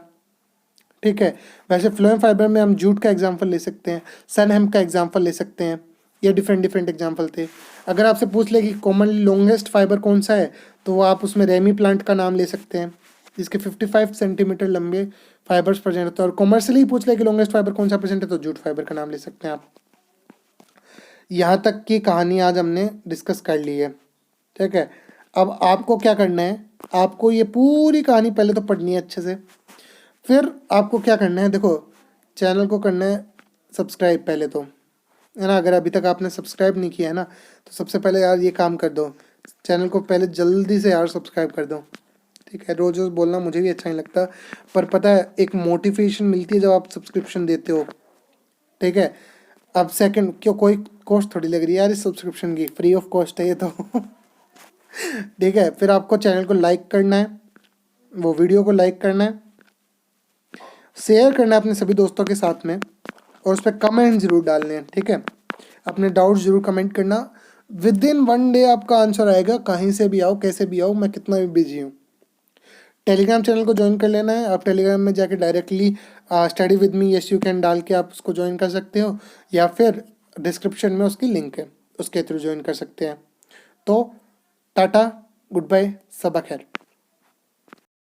ठीक है, वैसे फ्लोएम फाइबर में हम जूट का एग्जांपल ले सकते हैं, सन हेम्प का एग्जांपल ले सकते हैं। ये डिफरेंट डिफरेंट एग्जांपल थे। अगर आपसे पूछ ले कि कॉमनली लॉन्गेस्ट फाइबर कौन सा है, तो वो आप उसमें रेमी प्लांट का नाम ले सकते हैं, जिसके 55 सेंटीमीटर लंबे फाइबर्स प्रेजेंट होते हैं। और कॉमर्शियली पूछ ले कि लॉन्गेस्ट फाइबर कौन सा प्रेजेंट है, तो जूट फाइबर का नाम ले सकते हैं आप। यहाँ तक की कहानी आज हमने डिस्कस कर ली है। ठीक है, अब आपको क्या करना है, आपको ये पूरी कहानी पहले तो पढ़नी है अच्छे से, फिर आपको क्या करना है, देखो चैनल को करना है सब्सक्राइब पहले तो, है ना। अगर अभी तक आपने सब्सक्राइब नहीं किया है ना, तो सबसे पहले यार ये काम कर दो, चैनल को पहले जल्दी से यार सब्सक्राइब कर दो, ठीक है। रोज रोज बोलना मुझे भी अच्छा नहीं लगता, पर पता है एक मोटिवेशन मिलती है जब आप सब्सक्रिप्शन देते हो, ठीक है। अब सेकंड क्यों, कोई कॉस्ट थोड़ी लग रही है यार इस सब्सक्रिप्शन की, फ्री ऑफ कॉस्ट है ये तो ठीक है। फिर आपको चैनल को लाइक करना है, वो वीडियो को लाइक करना है, शेयर करना है अपने सभी दोस्तों के साथ में, और उस पर कमेंट जरूर डालने हैं, ठीक है। अपने डाउट्स जरूर कमेंट करना, विद इन 1 डे आपका आंसर आएगा, कहीं से भी आओ कैसे भी आओ, मैं कितना भी बिजी हूँ। टेलीग्राम चैनल को ज्वाइन कर लेना है, आप टेलीग्राम में जाके directly study with me yes you can डाल के आप उसको ज्वाइन कर सकते हो, या फिर डिस्क्रिप्शन में उसकी लिंक है, उसके थ्रू ज्वाइन कर सकते हैं। तो टाटा, गुड बाय, सबा खैर।